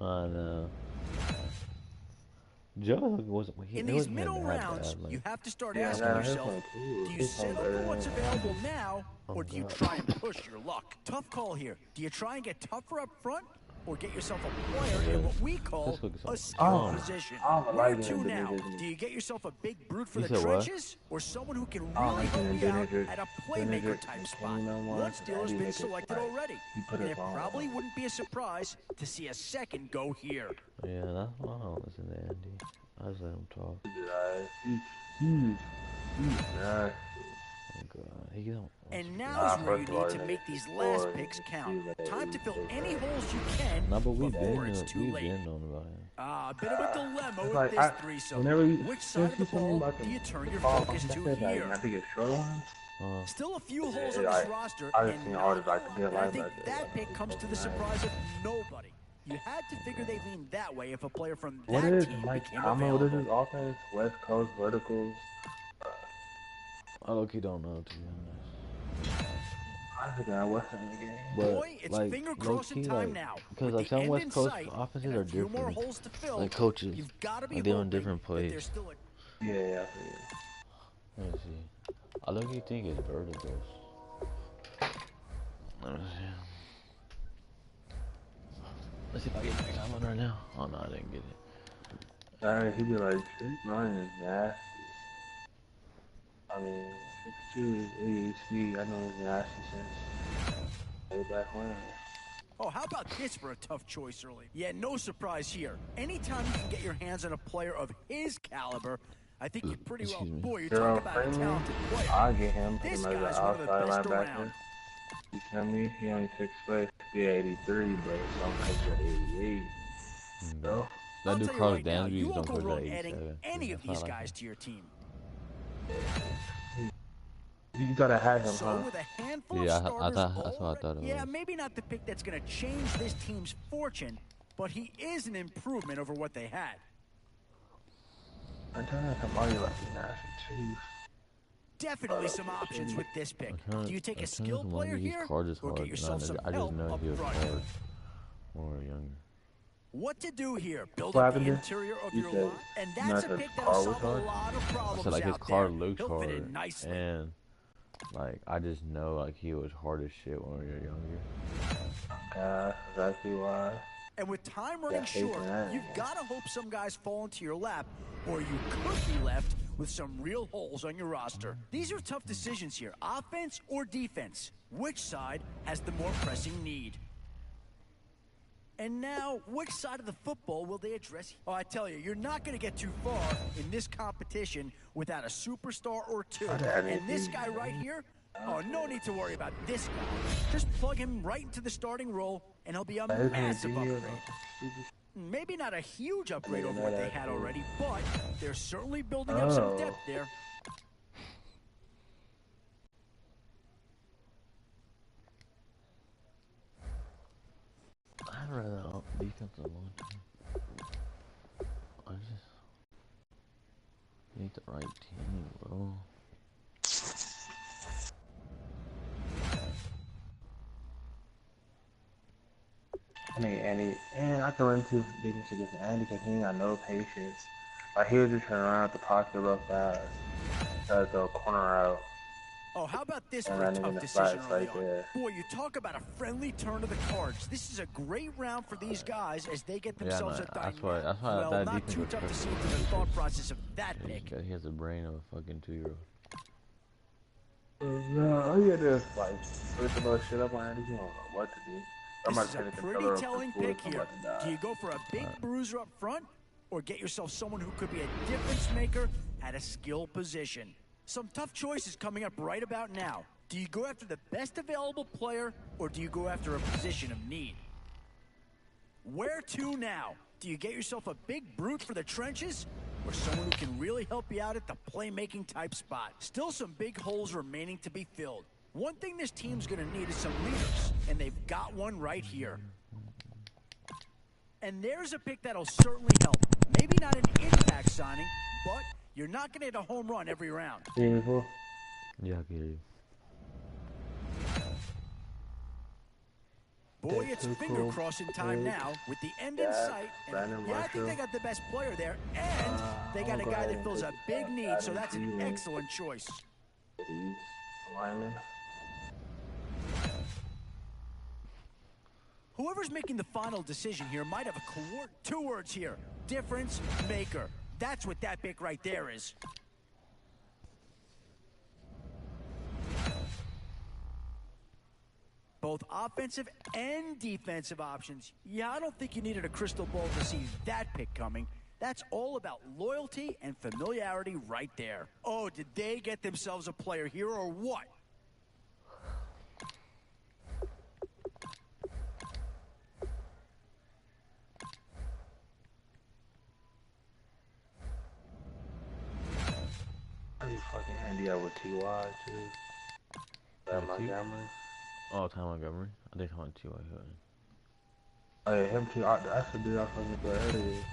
I know. Joe wasn't. In It these wasn't middle that rounds, bad. Like, you have to start Yeah, asking nah, his yourself, one too. do you His settle one for better what's than- available now, or do you God. try and push your luck? Tough call here. Do you try and get tougher up front, or get yourself a player in what we call This looks a like- skill Oh, position? I don't Where like to him, now? Benedict. Do you get yourself a big brute for You the said what? trenches, or someone who can I don't really like help him, you out Benedict. at a playmaker Benedict type and spot? Kane no more. One stealer's He been make it selected right. already, He put and it it on. probably wouldn't be a surprise to see a second go here. yeah, that's why I don't listen to Andy. I just let him talk. He's nasty. Oh God, he don't. And now is where you first of all, need to make these last picks count. Time to fill any holes you can No, but we've before it's been too late. known about him. Ah, a bit of a dilemma with Like, this threesome. whenever you, Which side of the ball about do you turn your ball, focus I to said, like, here? I think it's short one. Still a few holes Yeah, on this I- roster, I just and seen all the, like, not good a lot. And I think linebackers, that like, pick comes to the surprise of nobody. You had to figure they leaned that way if a player from What that is team Mike became Tomlin? What is his available. offense? West Coast verticals. I low-key don't know, to be honest. I forgot what's in the game. But Boy, it's like, finger crossing low-key, time like, now. because With like the some end West in Coast sight offenses and are a few more different. holes to fill, Like coaches, you've got to be like they're in hoping different that plays. there's still a Yeah, I forget. Let me see. I low-key think it's verticals. Let me see. Let's see if I get it on right now. Oh no, I didn't get it. Alright, he'd be like, this line is nasty. I mean, 6'2" is AHD. I know it's nasty since way back when. Oh, how about this for a tough choice early? Yeah, no surprise here. Anytime you can get your hands on a player of his caliber, I think you pretty well. Excuse me. Boy, you're Gerald talking about a Freeman, talented player. I'll get him. Put This him as an guy's one of the outside best linebacker. around. You feel me? He only 6'6", be 83, but some coach at 88. So, I'll That dude tell you Carl right now, Dansby you don't won't go coach at wrong adding 87. any of That's not these like guys him. to your team. you gotta have him, So huh? with a handful Yeah, of I starters thought that's what I thought it yeah, was. maybe not the pick that's going to change this team's fortune, but he is an improvement over what they had. I'm trying to come on you like a nasty too. Definitely some options with this pick. Do you take a skill one player of these here, cards is or hard. get yourself some I just help know up he was front? hard. when we were younger. What to do here? Build What up the happened interior of You your said lot, and not that's a that pick his that'll car was solve a hard? lot of I problems said like his out car there. looks He'll fit hard, in nicely. and like I just know like he was hard as shit when we were younger. That's exactly why. And with time running Yeah, faith short, in that. you've got to hope some guys fall into your lap, or you could be left with some real holes on your roster. These are tough decisions here. Offense or defense? Which side has the more pressing need? And now, which side of the football will they address? Oh, I tell you, you're not going to get too far in this competition without a superstar or two. And this guy right here, oh, no need to worry about this guy. Just plug him right into the starting role, and he'll be a massive upgrade. Maybe not a huge upgrade over what they had already, but they're certainly building up some depth there. I'd rather defensive line. I just need the right team, bro. I mean, Andy, and I can run into defense against Andy because he ain't got no patience. Like, he'll just turn around the pocket real fast. Try to throw a corner out. Oh, how about this And for a running in tough the decision flats early right on? there. Boy, you talk about a friendly turn of the cards. This is a great round for these guys as they get themselves a dynamic. That's why well, that not defense too was tough to see perfect. into the thought process of that pick. He has the brain of a fucking 2-year-old. No, all you gotta do is, like, switch a little shit up on Andy. You don't know what to do. This is a pretty telling pick here. Do you go for a big bruiser up front, or get yourself someone who could be a difference maker at a skill position? Some tough choices coming up right about now. Do you go after the best available player, or do you go after a position of need? Where to now? Do you get yourself a big brute for the trenches, or someone who can really help you out at the playmaking type spot? Still some big holes remaining to be filled. One thing this team's going to need is some leaders, and they've got one right here. And there's a pick that'll certainly help. Maybe not an impact signing, but you're not going to hit a home run every round. Yeah, I get it. Boy, it's finger crossing time now with the end in sight. And yeah, I think they got the best player there, and they got a guy that fills a big need, so that's an excellent choice. Whoever's making the final decision here might have two words here: difference maker. That's what that pick right there is. Both offensive and defensive options. Yeah, I don't think you needed a crystal ball to see that pick coming. That's all about loyalty and familiarity right there. Oh, did they get themselves a player here or what? Are you fucking handy out with T.Y. too? That Montgomery? Oh, Ty Montgomery? I think I'm on T.Y. Oh yeah, him too. That's the dude I fucking put earlier.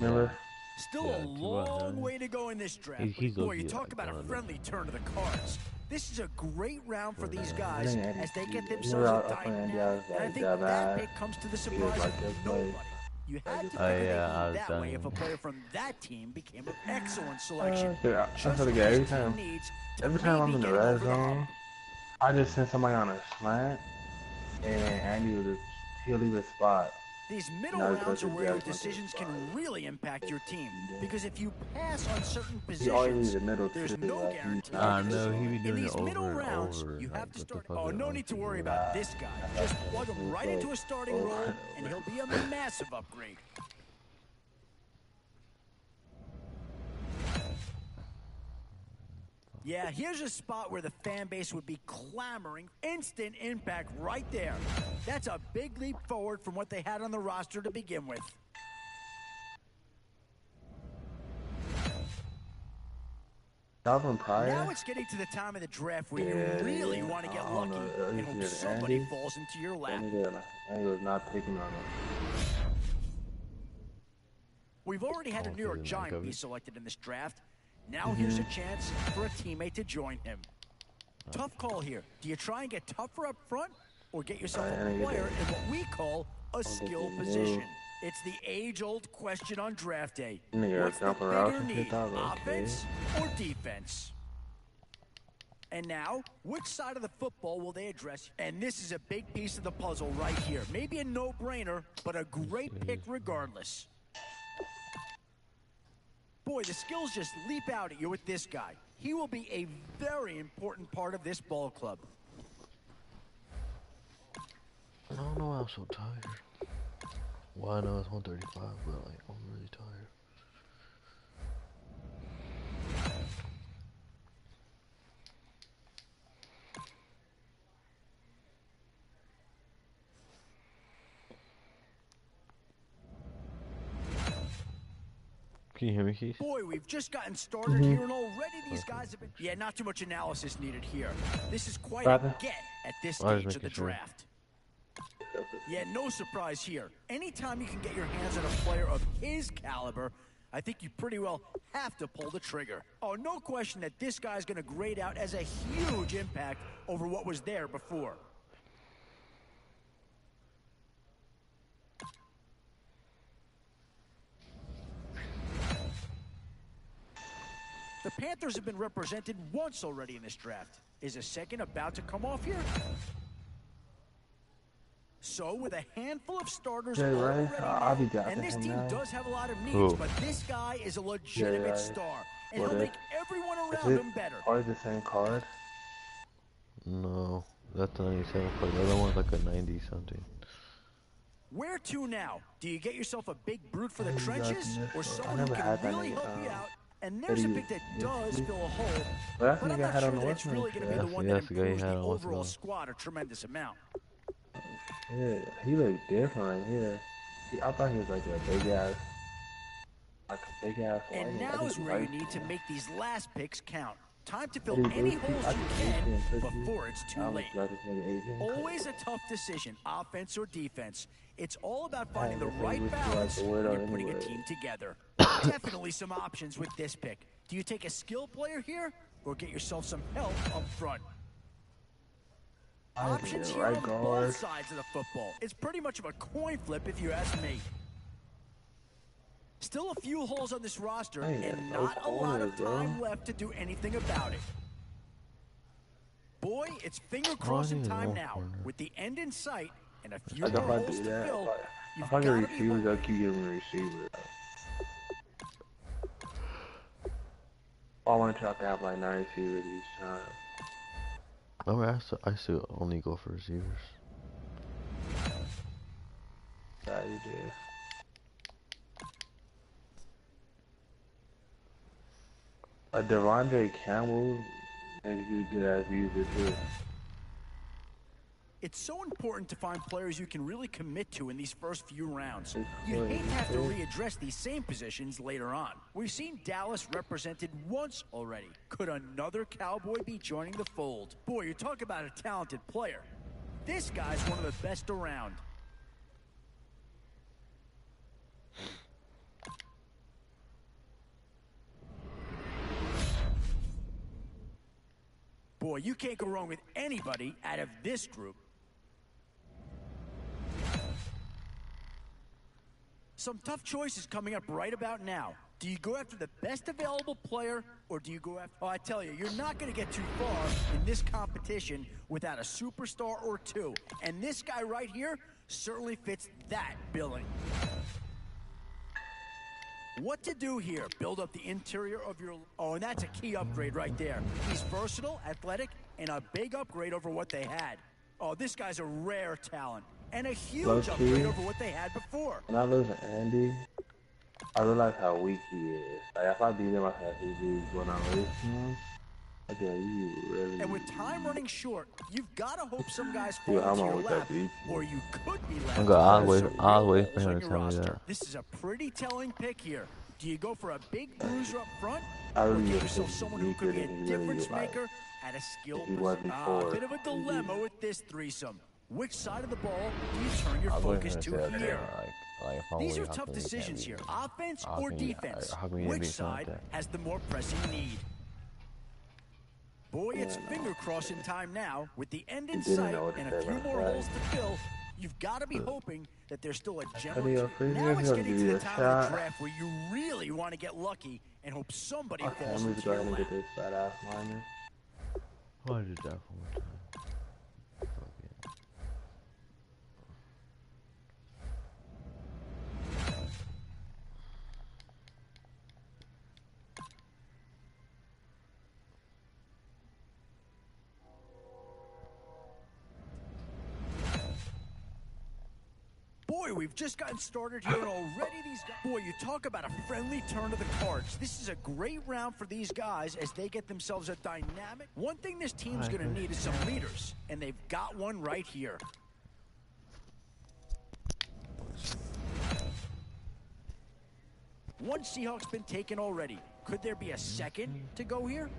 Remember? Still a long way to go in this draft. Boy, you talk about a friendly turn of the cards. This is a great round for these guys as they get themselves a dynamic. And I think that pick comes to the surprise of nobody. You had to figure that way if a player from that team became an excellent selection. Every time I'm in the red zone, I just send somebody on a slant, and Andy he'll leave a spot. These middle rounds are where your decisions can really impact your team. Because if you pass on certain positions, there's no guarantee. No, he be doing in these it middle over and rounds, over. you Like, have to what the start. fuck Oh, is no wrong need to with worry you? about this guy. Just plug him right into a starting role, and he'll be a massive upgrade. Yeah, here's a spot where the fan base would be clamoring. Instant impact right there. That's a big leap forward from what they had on the roster to begin with. Now it's getting to the time of the draft where you really want to get lucky and hope somebody falls into your lap. Andy was not picking on him. We've already had a New York Giant be selected in this draft. Now here's a chance for a teammate to join him. Tough call here. Do you try and get tougher up front, or get yourself a player in what we call a skill position. It's the age-old question on draft day. What's the bigger need, offense or defense? And now, which side of the football will they address? And this is a big piece of the puzzle right here. Maybe a no-brainer, but a great pick regardless. Boy, the skills just leap out at you with this guy. He will be a very important part of this ball club. I don't know why I'm so tired. Well, I know it's 1:35, but like, I'm really tired. Can you hear me, Keith? Boy, we've just gotten started here, and already these guys have been... Yeah, not too much analysis needed here. This is quite a get at this stage of the draft. Yeah, no surprise here. Anytime you can get your hands on a player of his caliber, I think you pretty well have to pull the trigger. Oh, no question that this guy's going to grade out as a huge impact over what was there before. The Panthers have been represented once already in this draft. Is a second about to come off here? So, with a handful of starters already there, and this team does have a lot of needs, but this guy is a legitimate star, and he'll make everyone around him better. Are the same card? No, that's a 97 card. The other one's like a 90 something. Where to now? Do you get yourself a big brute for the trenches, or someone who can really help you out? And there's a pick that does fill a hole, but I'm not sure that it's really going to be the one that improves the overall squad a tremendous amount. Yeah, he looked different right here. I thought he was like a big ass. And now is where you need to make these last picks count. Time to fill any holes you can before it's too late. Always a tough decision, offense or defense. It's all about finding the right balance when you're putting a team together. Definitely some options with this pick. Do you take a skill player here or get yourself some help up front? Options here on both sides of the football. It's pretty much of a coin flip if you ask me. Still a few holes on this roster, and not a lot of time left to do anything about it. Boy, it's finger crossing time now. With the end in sight and a few more holes to fill, you've got to be hoping. I'll keep giving receiver. I want to try to have like 9 receivers each time. I still only go for receivers. Yeah, you do. A Devondre Campbell makes you good as user too. It's so important to find players you can really commit to in these first few rounds. You hate to have to readdress these same positions later on. We've seen Dallas represented once already. Could another Cowboy be joining the fold? Boy, you talk about a talented player. This guy's one of the best around. Boy, you can't go wrong with anybody out of this group. Some tough choices coming up right about now. Do you go after the best available player, or do you go after... Oh, I tell you, you're not going to get too far in this competition without a superstar or two. And this guy right here certainly fits that billing. What to do here? Build up the interior of your... Oh, and that's a key upgrade right there. He's versatile, athletic, and a big upgrade over what they had. Oh, this guy's a rare talent. And a huge upgrade over what they had before. When I lose to Andy, I realize how weak he is. Like, if I beat him, I have to do when I lose to him. Really... And with time running short, you've got to hope some guys fall into your lap, or you could be left. I'll wait for him to tell me that. This is a pretty telling pick here. Do you go for a big bruiser up front, or get yourself someone who could be a difference maker at a skill position? A bit of a dilemma with this threesome. Which side of the ball do you turn your focus to here? These are tough decisions here. Offense or defense? Which side has the more pressing need? Boy, it's Yeah, finger no. crossing time now. With the end in He didn't sight know what to and say a few about more that. holes to fill, you've got to be hoping that there's still a gem Cut or it two. off, please. Now He's it's gonna getting give to you the a time of the shot. draft where you really want to get lucky and hope somebody Okay, falls let me just into go your ahead and lap. Oh, get this badass minor. why did that one more time? Fuck it. Boy, we've just gotten started here, and already these guys... Boy, you talk about a friendly turn of the cards. This is a great round for these guys as they get themselves a dynamic... One thing this team's going to need is some leaders, and they've got one right here. One Seahawk's been taken already. Could there be a second to go here?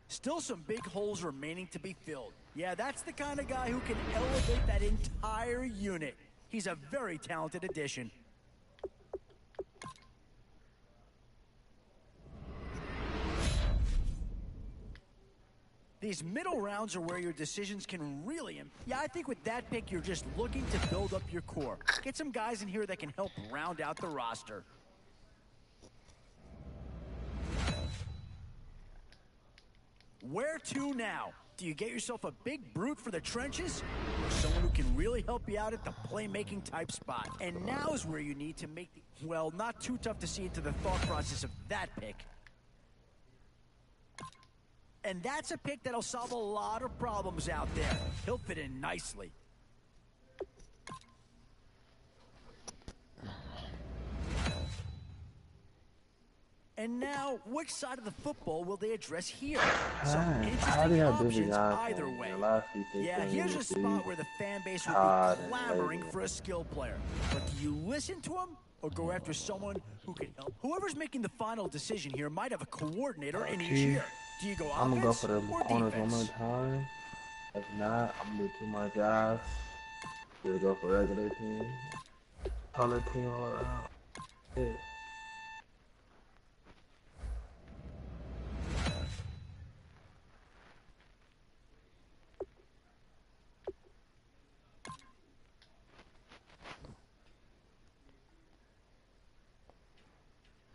Still some big holes remaining to be filled. Yeah, that's the kind of guy who can elevate that entire unit. He's a very talented addition. These middle rounds are where your decisions can really... Yeah, I think with that pick, you're just looking to build up your core. Get some guys in here that can help round out the roster. Where to now? Do you get yourself a big brute for the trenches? Or someone who can really help you out at the playmaking type spot? And now is where you need to make the... Well, not too tough to see into the thought process of that pick. And that's a pick that'll solve a lot of problems out there. He'll fit in nicely. And now, which side of the football will they address here? Some How interesting do you have options guys either in way. the last few picks Yeah, in here's the a spot where the fan base will Todd be and clamoring Le'Veon. for a skill player. But do you listen to him or go after someone who can help? Whoever's making the final decision here might have a coordinator in each ear. Do you go I'm gonna go offense for the or corners one more defense? time. If not, I'm gonna do too much ass. Just go for regular team. Color team all around. Yeah.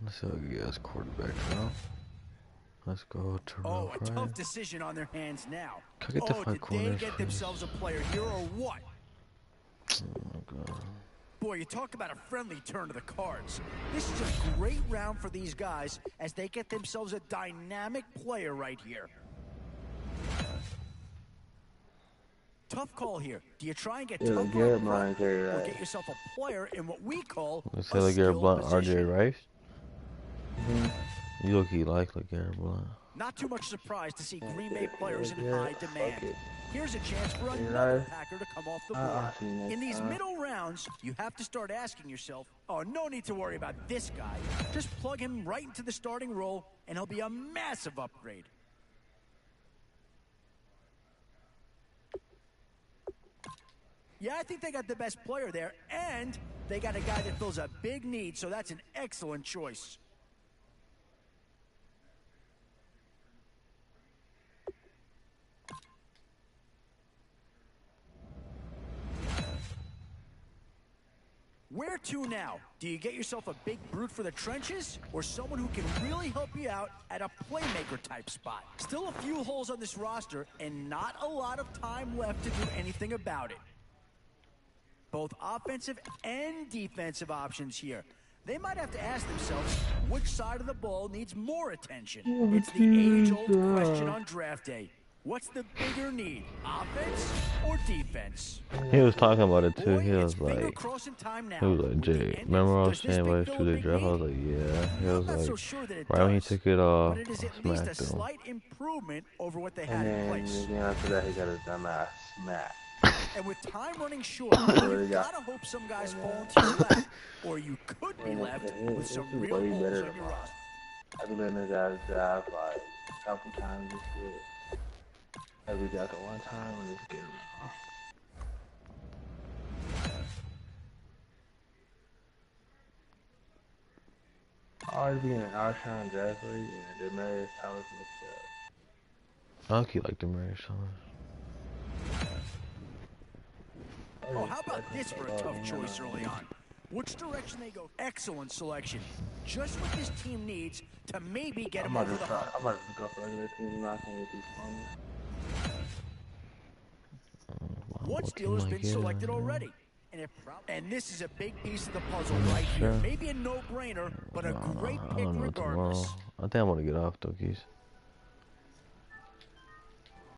Let's see how you guys quarterbacks now. Let's go to Oh, a right. tough decision on their hands now. Can I get the Oh, five did they corners, get please? themselves a player here or what? Oh my god. Boy, you talk about a friendly turn of the cards. This is a great round for these guys as they get themselves a dynamic player right here. Tough call here. Do you try and get Yeah, tougher Garrett up Blunt, front, Jerry or Rice. get yourself a player in what we call Let's a say like Garrett skill Blunt, position? RJ Rice. Mm-hmm. You look like Garrett Blunt. Not too much surprise to see Green Bay players in Yeah, high demand. fuck it. Here's a chance for Hey, another guys. Packer to come off the I'll board. see you next In these time. middle rounds, you have to start asking yourself, oh, no need to worry about this guy. Just plug him right into the starting role, and he'll be a massive upgrade. Yeah, I think they got the best player there, and they got a guy that fills a big need, so that's an excellent choice. Where to now? Do you get yourself a big brute for the trenches or someone who can really help you out at a playmaker type spot? Still a few holes on this roster and not a lot of time left to do anything about it. Both offensive and defensive options here. They might have to ask themselves which side of the ball needs more attention. It's the age-old question on draft day. What's the bigger need, offense or defense? He was talking about it too. Boy, He it's was finger like, crossing time now. he was like, With the Jay, ending, remember I was does this saying pick about fill a to the big draft? I need? was like, yeah. He I'm was not so like, sure that it right when he does, took it off, but it is I at least a smacked him. slight improvement over what they And had in then place. again after that, he got his dumbass smacked. And with time running short, Really you've got- got to hope some guys fall into your lap, or you could be left with This some is real way holes better on than your mine. roster. I've been letting his ass draft like a couple times this year. Every got the one time when it's getting Oh already be in an Alshon Jeffrey and Demarius Thomas mixed I keep like Demarius Thomas. Oh, how about this for a tough choice early on? Which direction they go? Excellent selection. Just what this team needs to maybe get him over the hump. I'm about to go for regular team. I'm not going to get these corners. One Steeler's been selected already. And this is a big piece of the puzzle right here. Maybe a no-brainer, but a great pick regardless. I think I'm going to get off, though, Keys.